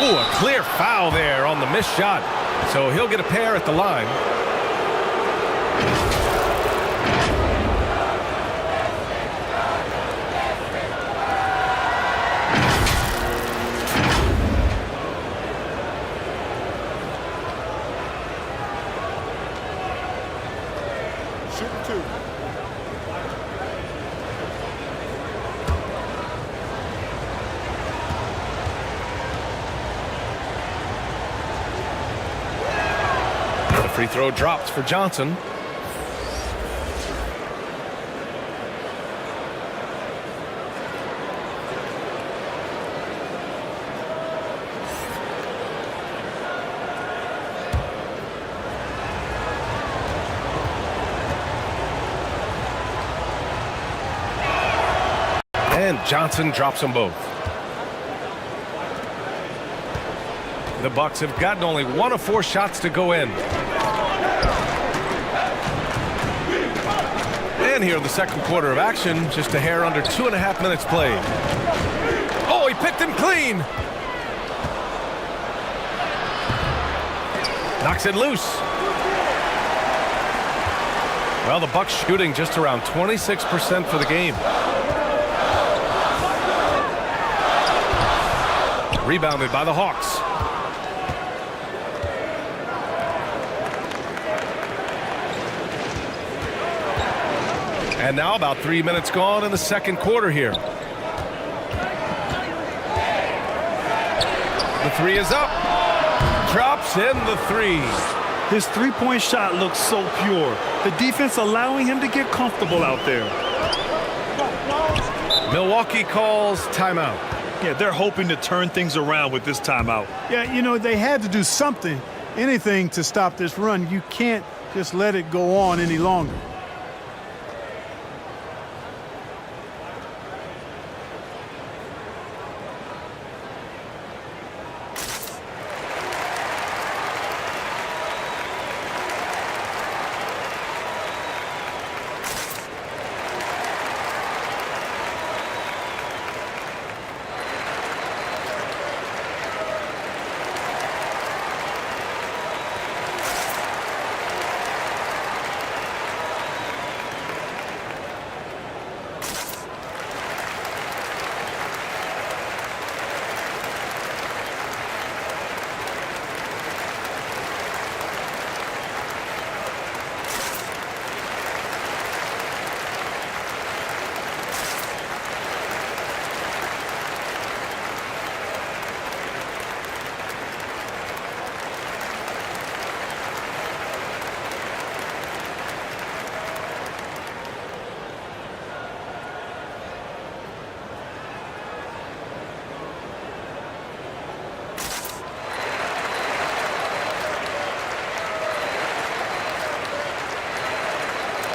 Oh, a clear foul there on the missed shot. So he'll get a pair at the line. Free throw dropped for Johnson. And Johnson drops them both. The Bucks have gotten only 1 of 4 shots to go in. And here in the second quarter of action, just a hair under 2.5 minutes played. Oh, he picked him clean. Knocks it loose. Well, the Bucks shooting just around 26% for the game. Rebounded by the Hawks. And now about 3 minutes gone in the second quarter here. The three is up. Drops in the three. His three-point shot looks so pure. The defense allowing him to get comfortable out there. Milwaukee calls timeout. Yeah, they're hoping to turn things around with this timeout. Yeah, you know, they had to do something, anything to stop this run. You can't just let it go on any longer.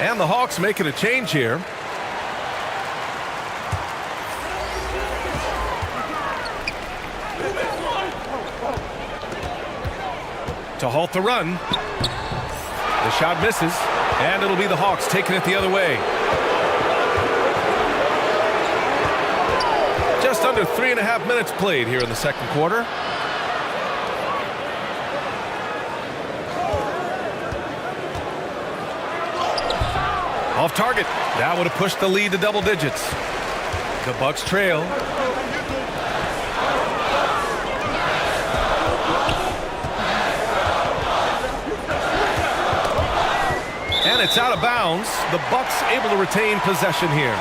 And the Hawks making a change here. To halt the run. The shot misses, and it'll be the Hawks taking it the other way. Just under 3.5 minutes played here in the second quarter. Off target. That would have pushed the lead to double digits. The Bucks trail. And it's out of bounds. The Bucks able to retain possession here.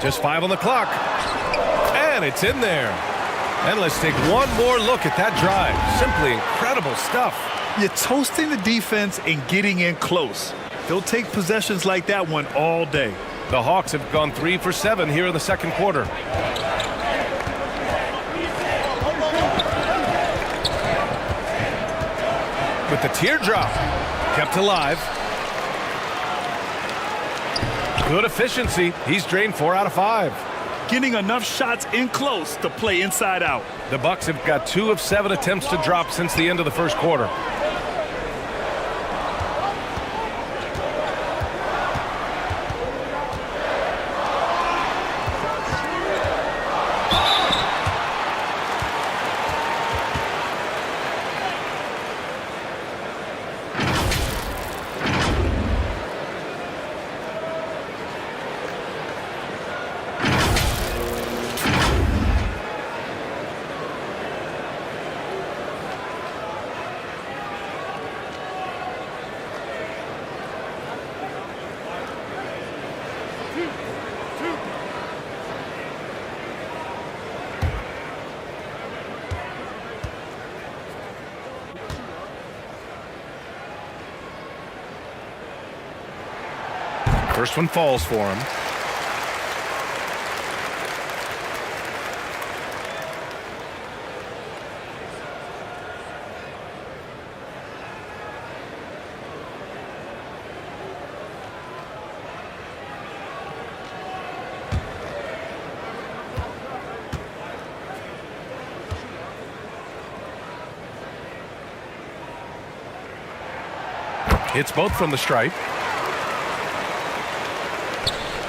Just 5 on the clock. And it's in there. And let's take one more look at that drive. Simply incredible stuff. You're toasting the defense and getting in close. They'll take possessions like that one all day. The Hawks have gone 3 for 7 here in the second quarter. With the teardrop kept alive. Good efficiency. He's drained 4 out of 5. Getting enough shots in close to play inside out. The Bucks have got 2 of 7 attempts to drop since the end of the first quarter. First one falls for him. Hits both from the stripe.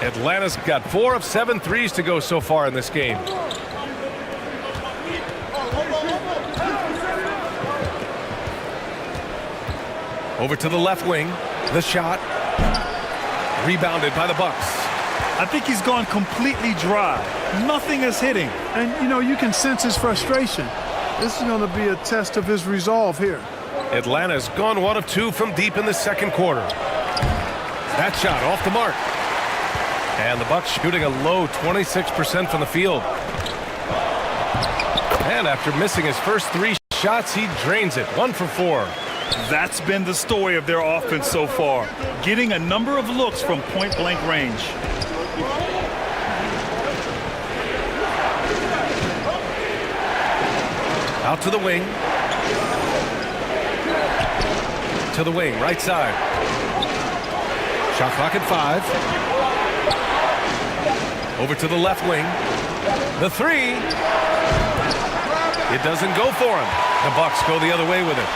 Atlanta's got 4 of 7 threes to go so far in this game. Over to the left wing. The shot. Rebounded by the Bucks. I think he's gone completely dry. Nothing is hitting. And, you know, you can sense his frustration. This is going to be a test of his resolve here. Atlanta's gone 1 of 2 from deep in the second quarter. That shot off the mark. And the Bucks shooting a low 26% from the field. And after missing his first 3 shots, he drains it. 1 for 4. That's been the story of their offense so far. Getting a number of looks from point-blank range. Out to the wing. To the wing, right side. Shot clock at 5. Over to the left wing. The 3. It doesn't go for him. The Bucks go the other way with it.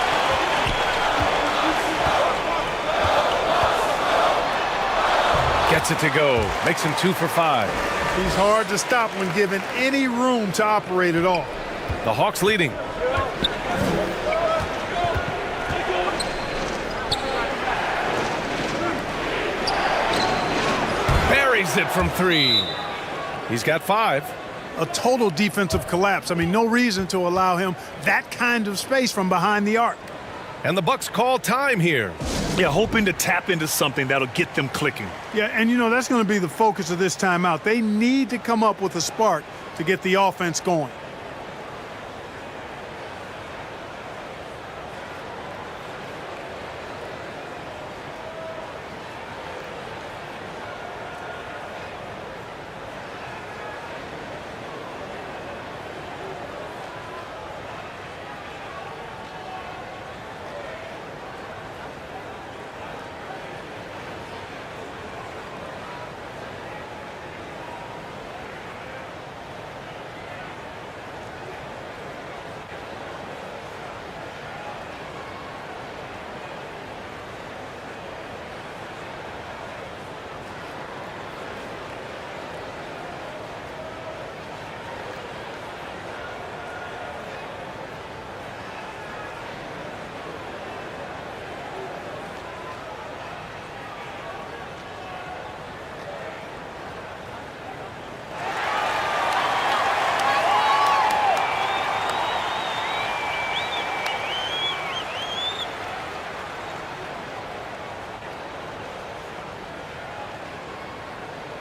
Gets it to go. Makes him 2 for 5. He's hard to stop when given any room to operate at all. The Hawks leading. Buries it from 3. He's got 5. A total defensive collapse. I mean, no reason to allow him that kind of space from behind the arc. And the Bucks call time here. Yeah, hoping to tap into something that'll get them clicking. Yeah, and you know, that's going to be the focus of this timeout. They need to come up with a spark to get the offense going.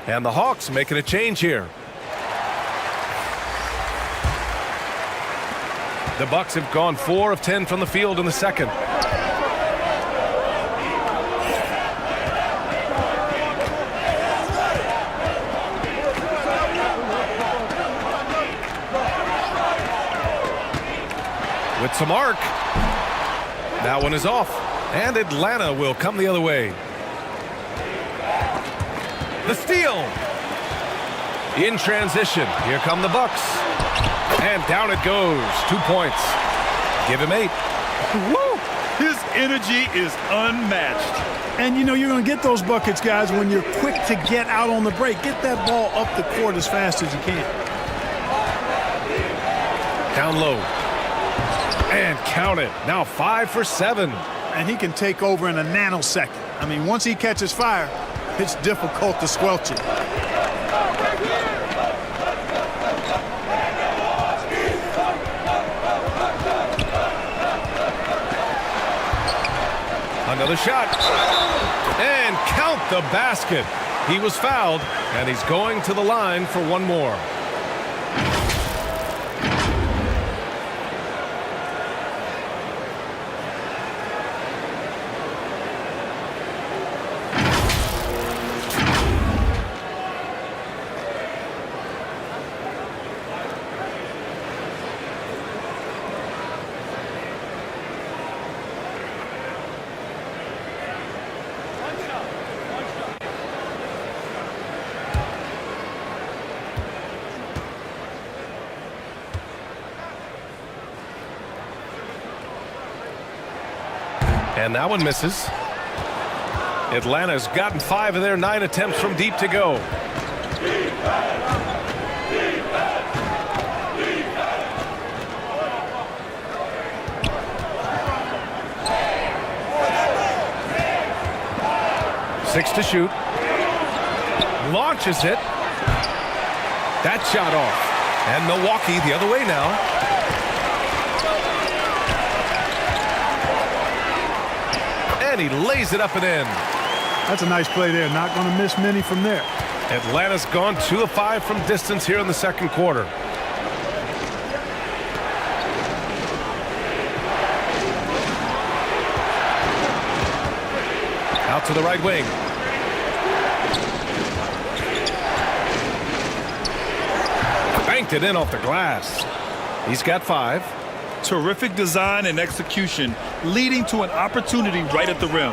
And the Hawks making a change here. The Bucks have gone 4 of 10 from the field in the second. With some arc. That one is off. And Atlanta will come the other way. The steal. In transition. Here come the Bucks. And down it goes. 2 points. Give him 8. Woo! His energy is unmatched. And you know you're going to get those buckets, guys, when you're quick to get out on the break. Get that ball up the court as fast as you can. Down low. And count it. Now 5 for 7. And he can take over in a nanosecond. I mean, once he catches fire, it's difficult to squelch it. Another shot. And count the basket. He was fouled, and he's going to the line for one more. And that one misses. Atlanta's gotten 5 of their 9 attempts from deep to go. Six to shoot. Launches it. That shot off. And Milwaukee the other way now. And he lays it up and in. That's a nice play there. Not going to miss many from there. Atlanta's gone 2 of 5 from distance here in the second quarter. Out to the right wing. Banked it in off the glass. He's got 5. Terrific design and execution, leading to an opportunity right at the rim.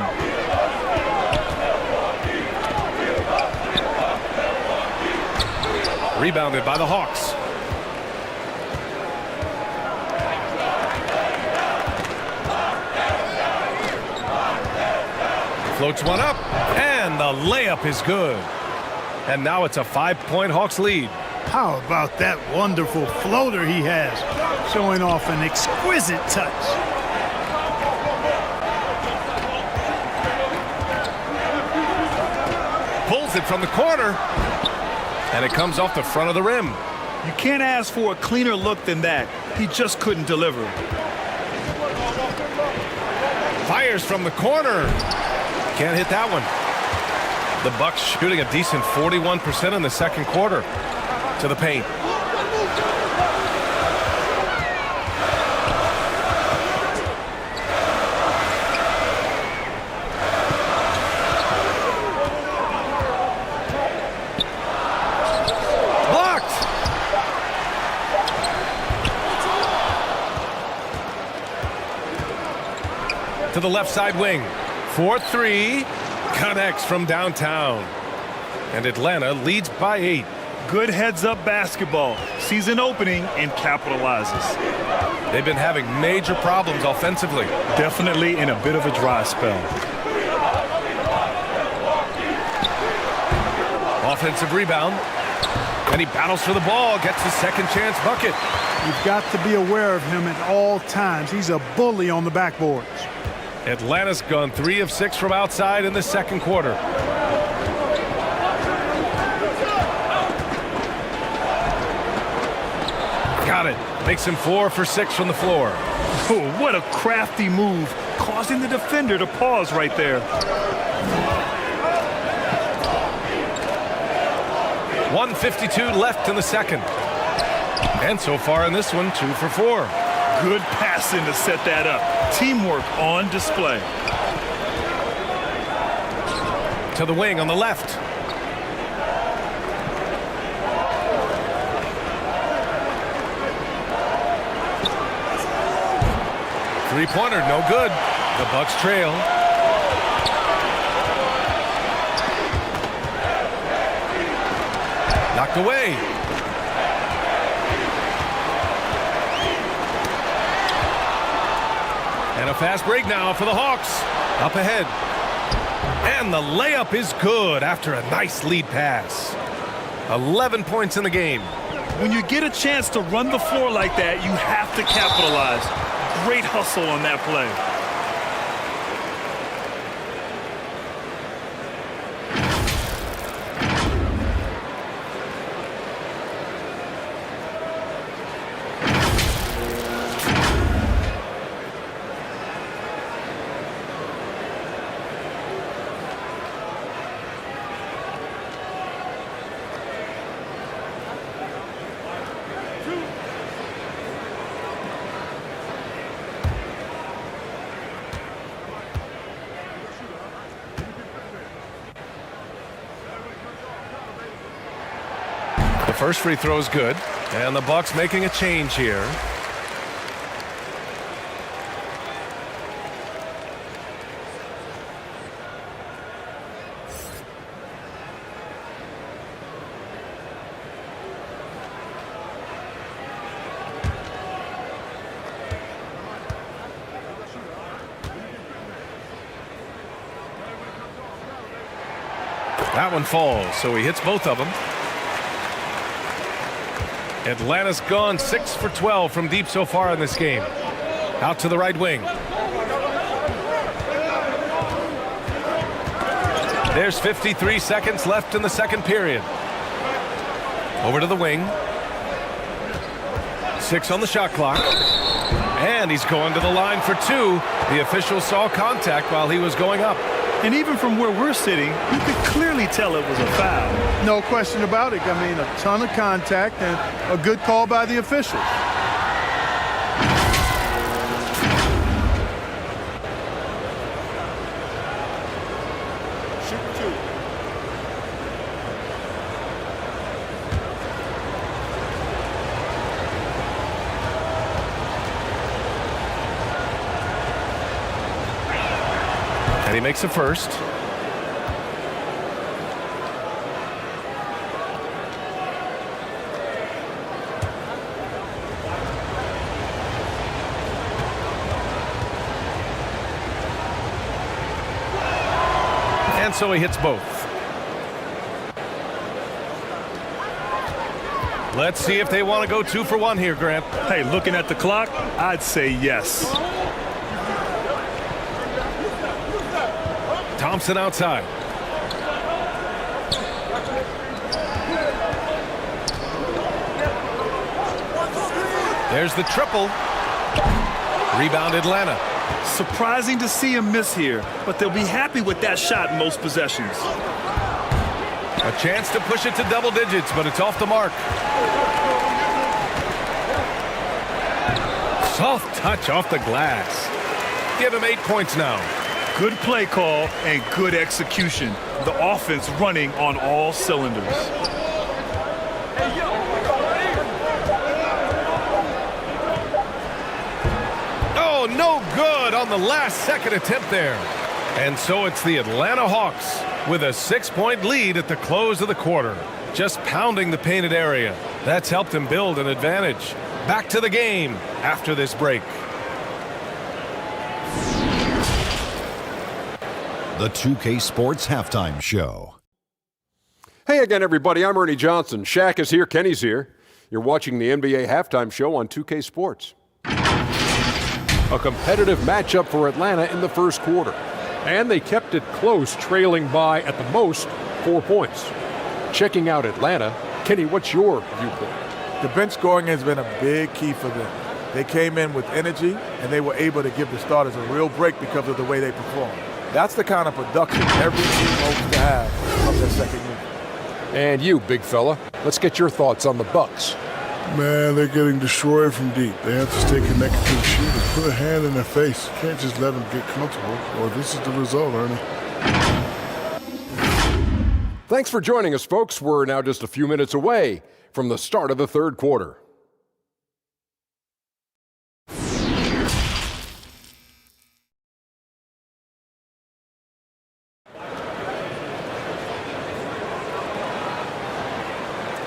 Rebounded by the Hawks. Floats one up, and the layup is good. And now it's a 5-point Hawks lead. How about that wonderful floater he has, showing off an exquisite touch. Pulls it from the corner, and it comes off the front of the rim. You can't ask for a cleaner look than that. He just couldn't deliver. Fires from the corner. Can't hit that one. The Bucks shooting a decent 41% in the second quarter. To the paint. Blocked. To the left side wing. 4-3. Connects from downtown. And Atlanta leads by 8. Good heads-up basketball. Sees an opening and capitalizes. They've been having major problems offensively. Definitely in a bit of a dry spell. Offensive rebound. And he battles for the ball. Gets the second chance bucket. You've got to be aware of him at all times. He's a bully on the backboards. Atlanta's gone 3 of 6 from outside in the second quarter. Got it. Makes him 4 for 6 from the floor. Oh, what a crafty move, causing the defender to pause right there. 1:52 left in the second. And so far in this one, 2 for 4. Good passing to set that up. Teamwork on display. To the wing on the left. Three-pointer, no good. The Bucks trail. Knocked away. And a fast break now for the Hawks. Up ahead. And the layup is good after a nice lead pass. 11 points in the game. When you get a chance to run the floor like that, you have to capitalize. Great hustle on that play. The first free throw is good, and the Bucks making a change here. That one falls, so he hits both of them. Atlanta's gone 6 for 12 from deep so far in this game. Out to the right wing. There's 53 seconds left in the second period. Over to the wing. 6 on the shot clock. And he's going to the line for 2. The official saw contact while he was going up. And even from where we're sitting, you could clearly tell it was a foul. No question about it. I mean, a ton of contact and a good call by the officials. And he makes a first. And so he hits both. Let's see if they want to go 2 for 1 here, Grant. Hey, looking at the clock, I'd say yes. Thompson outside. There's the triple. Rebound Atlanta. Surprising to see him miss here, but they'll be happy with that shot in most possessions. A chance to push it to double digits, but it's off the mark. Soft touch off the glass. Give him 8 points now. Good play call and good execution. The offense running on all cylinders. Oh, no good on the last second attempt there. And so it's the Atlanta Hawks with a 6-point lead at the close of the quarter. Just pounding the painted area. That's helped them build an advantage. Back to the game after this break. The 2K Sports Halftime Show. Hey again, everybody. I'm Ernie Johnson. Shaq is here. Kenny's here. You're watching the NBA Halftime Show on 2K Sports. A competitive matchup for Atlanta in the first quarter. And they kept it close, trailing by, at the most, 4 points. Checking out Atlanta, Kenny, what's your viewpoint? The bench scoring has been a big key for them. They came in with energy, and they were able to give the starters a real break because of the way they performed. That's the kind of production every team hopes to have from their second unit. And you, big fella, let's get your thoughts on the Bucks. Man, they're getting destroyed from deep. They have to stay connected to the shooters. Put a hand in their face. You can't just let them get comfortable, or this is the result, Ernie. Thanks for joining us, folks. We're now just a few minutes away from the start of the third quarter.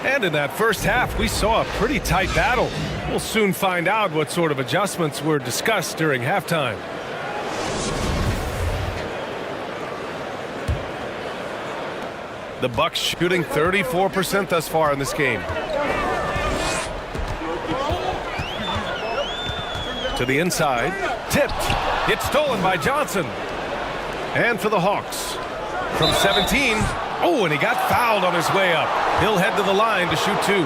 And in that first half, we saw a pretty tight battle. We'll soon find out what sort of adjustments were discussed during halftime. The Bucks shooting 34% thus far in this game. To the inside, tipped. It's stolen by Johnson. And for the Hawks, from 17. Oh, and he got fouled on his way up. He'll head to the line to shoot 2.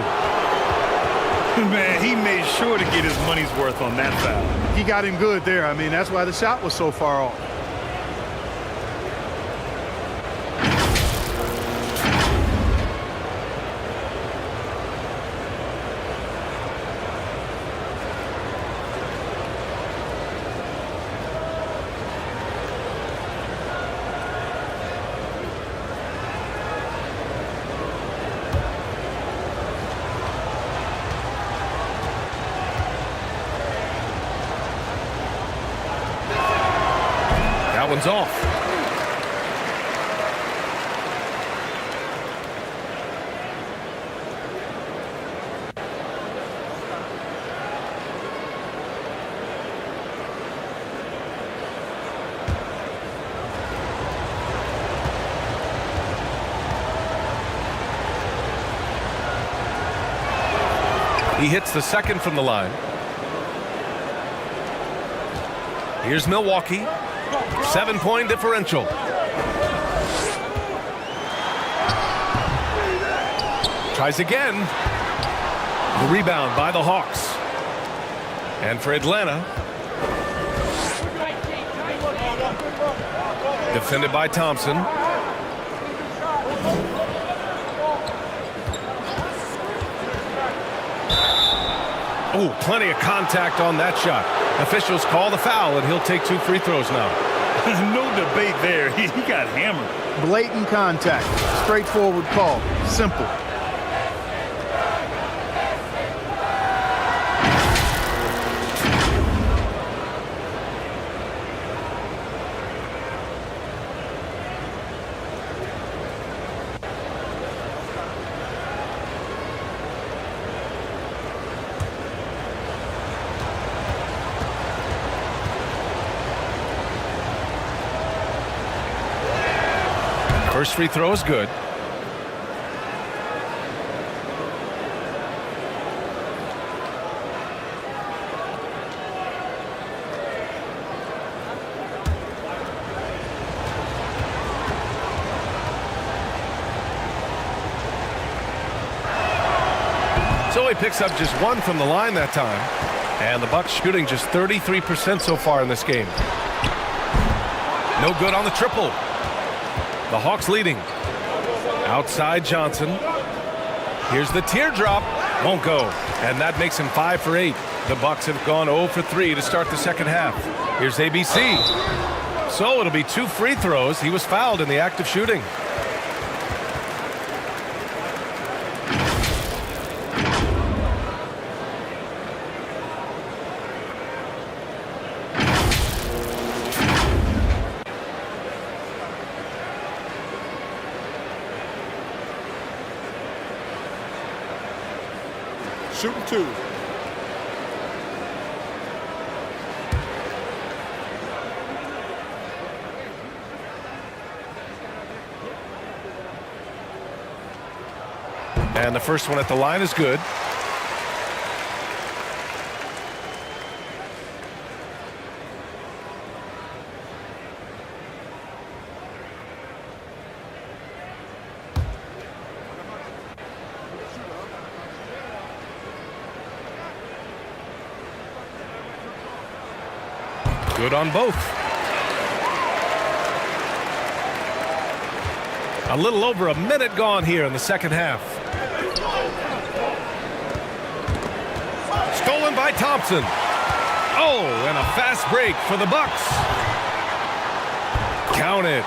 Man, he made sure to get his money's worth on that foul. He got him good there. I mean, that's why the shot was so far off. One's off. He hits the second from the line. Here's Milwaukee. 7-point differential. Tries again. The rebound by the Hawks. And for Atlanta. Defended by Thompson. Oh, plenty of contact on that shot. Officials call the foul, and he'll take 2 free throws now. No debate there. He got hammered. Blatant contact. Straightforward call. Simple. First free throw is good. So he picks up just 1 from the line that time. And the Bucks shooting just 33% so far in this game. No good on the triple. The Hawks leading. Outside Johnson. Here's the teardrop. Won't go. And that makes him 5 for 8. The Bucks have gone 0 for 3 to start the second half. Here's ABC. So it'll be 2 free throws. He was fouled in the act of shooting. Shooting 2. And the first one at the line is good. Good on both. A little over a minute gone here in the second half. Stolen by Thompson. Oh, and a fast break for the Bucks. Count it.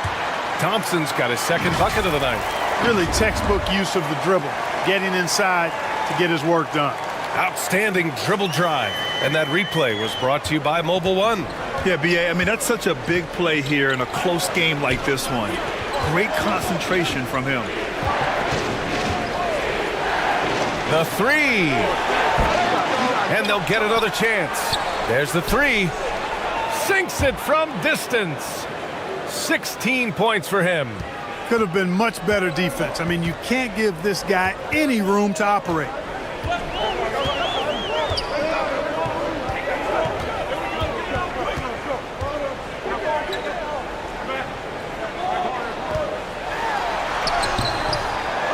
Thompson's got his second bucket of the night. Really textbook use of the dribble, getting inside to get his work done. Outstanding dribble drive. And that replay was brought to you by Mobile One. Yeah, BA, I mean, that's such a big play here in a close game like this one. Great concentration from him. The three. And they'll get another chance. There's the three. Sinks it from distance. 16 points for him. Could have been much better defense. I mean, you can't give this guy any room to operate.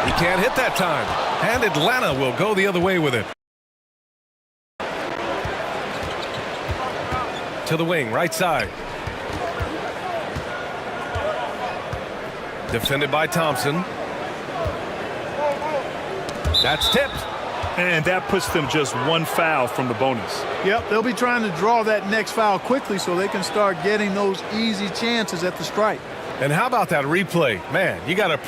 He can't hit that time. And Atlanta will go the other way with it. To the wing, right side. Defended by Thompson. That's tipped. And that puts them just one foul from the bonus. Yep, they'll be trying to draw that next foul quickly so they can start getting those easy chances at the stripe. And how about that replay? Man, you got to...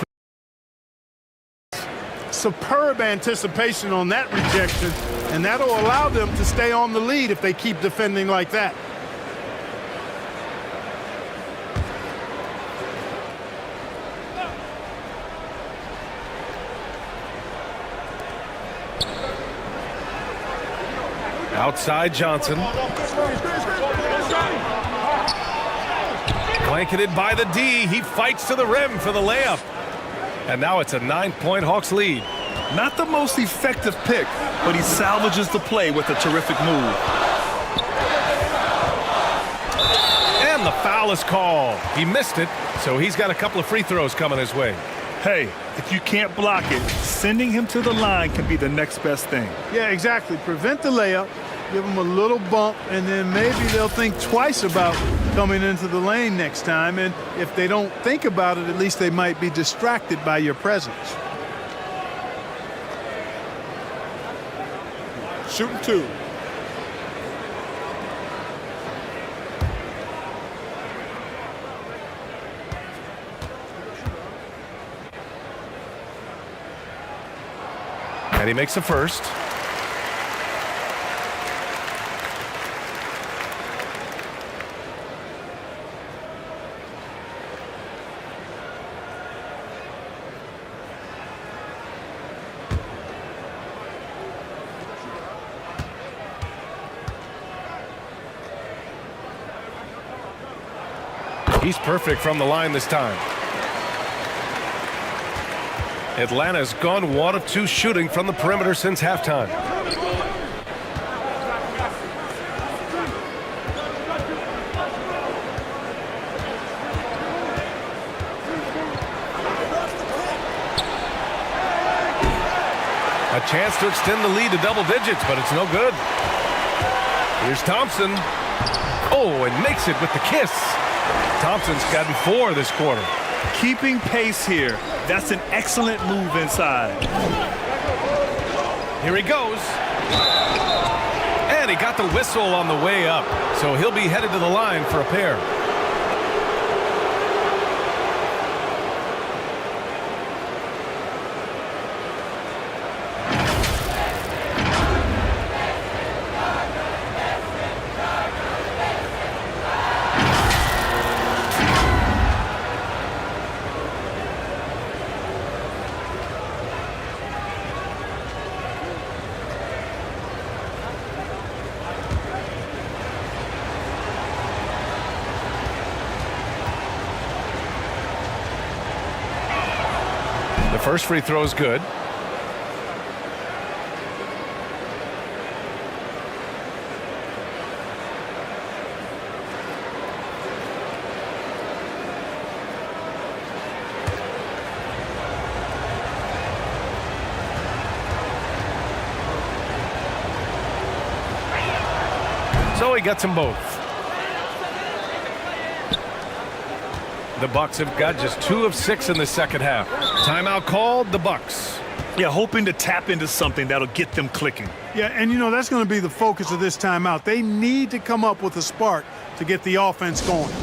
Superb anticipation on that rejection, and that'll allow them to stay on the lead if they keep defending like that. Outside Johnson. Blanketed by the D. He fights to the rim for the layup. And now it's a 9-point Hawks lead. Not the most effective pick, but he salvages the play with a terrific move. And the foul is called. He missed it, so he's got a couple of free throws coming his way. Hey, if you can't block it, sending him to the line can be the next best thing. Yeah, exactly. Prevent the layup, give them a little bump, and then maybe they'll think twice about coming into the lane next time. And if they don't think about it, at least they might be distracted by your presence. Shooting two. And he makes the first. He's perfect from the line this time. Atlanta's gone 1 of 2 shooting from the perimeter since halftime. A chance to extend the lead to double digits, but it's no good. Here's Thompson. Oh, and makes it with the kiss. Thompson's gotten 4 this quarter. Keeping pace here. That's an excellent move inside. Here he goes. And he got the whistle on the way up, so he'll be headed to the line for a pair. The first free throw is good. So he gets them both. The Bucks have got just 2 of 6 in the second half. Timeout called, the Bucks. Yeah, hoping to tap into something that'll get them clicking. Yeah, and that's going to be the focus of this timeout. They need to come up with a spark to get the offense going.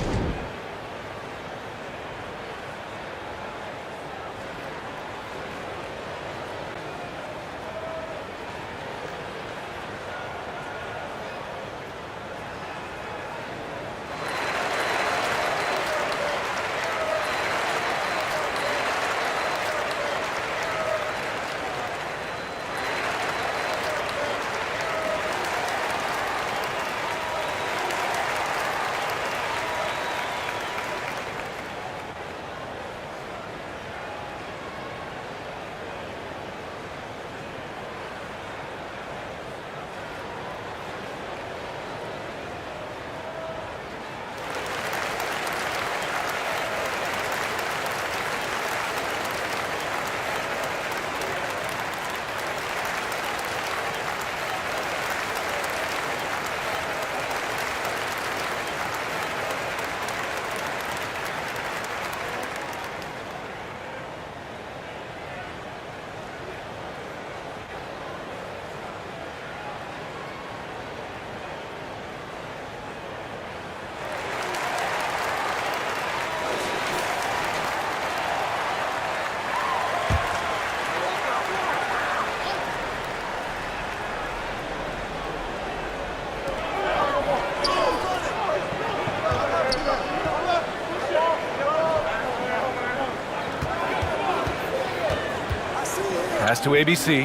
Pass to ABC.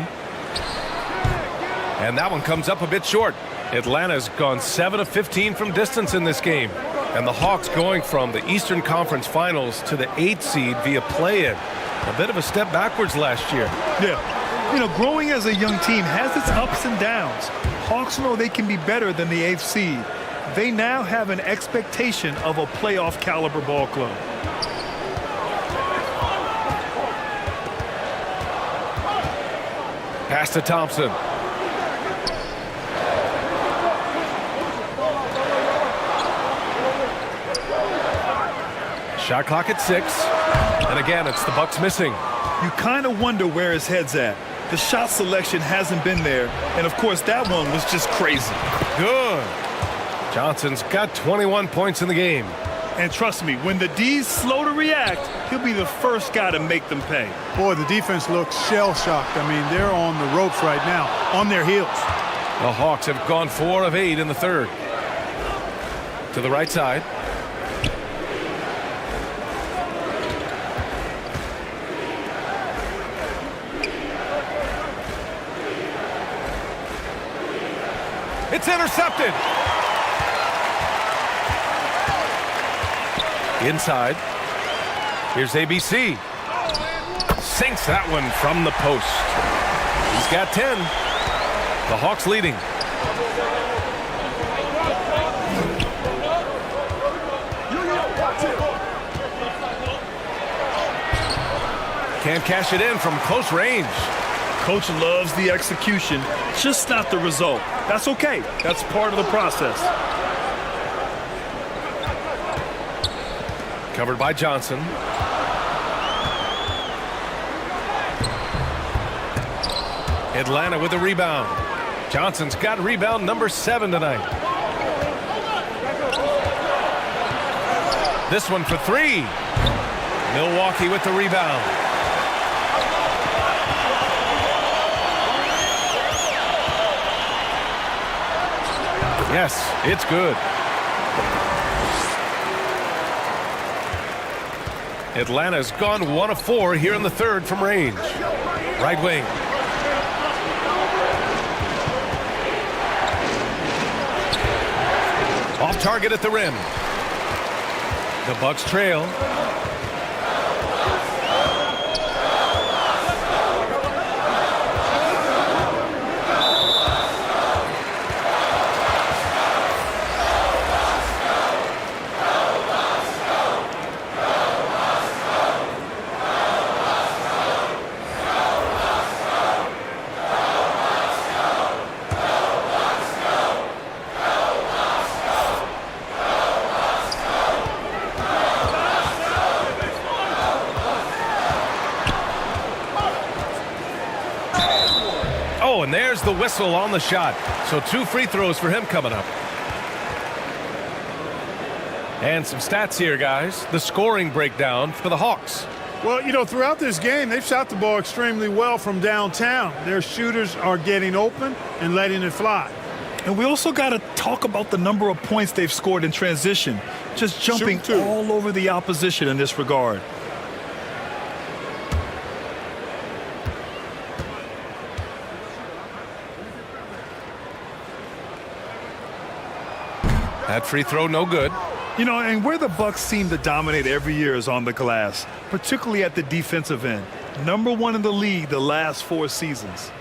And that one comes up a bit short. Atlanta's gone 7 of 15 from distance in this game. And the Hawks going from the Eastern Conference Finals to the 8th seed via play-in. A bit of a step backwards last year. Yeah. Growing as a young team has its ups and downs. Hawks know they can be better than the 8th seed. They now have an expectation of a playoff caliber ball club. Pass to Thompson. Shot clock at 6. And again, it's the Bucks missing. You kind of wonder where his head's at. The shot selection hasn't been there. And, of course, that one was just crazy. Good. Johnson's got 21 points in the game. And trust me, when the D's slow to react, he'll be the first guy to make them pay. Boy, the defense looks shell-shocked. I mean, they're on the ropes right now, on their heels. The Hawks have gone 4 of 8 in the third. To the right side. It's intercepted. Inside. Here's ABC. Sinks that one from the post. He's got 10. The Hawks leading. Can't cash it in from close range. Coach loves the execution, just not the result. That's okay. That's part of the process. Covered by Johnson. Atlanta with a rebound. Johnson's got rebound number 7 tonight. This one for 3. Milwaukee with the rebound. Yes, it's good. Atlanta's gone 1 of 4 here in the third from range. Right wing. Off target at the rim. The Bucks trail. Oh, and there's the whistle on the shot. So 2 free throws for him coming up. And some stats here, guys. The scoring breakdown for the Hawks. Well, you know, throughout this game, they've shot the ball extremely well from downtown. Their shooters are getting open and letting it fly. And we also got to talk about the number of points they've scored in transition. Just jumping all over the opposition in this regard. That free throw, no good. You know, and where the Bucks seem to dominate every year is on the glass, particularly at the defensive end. #1 in the league the last 4 seasons.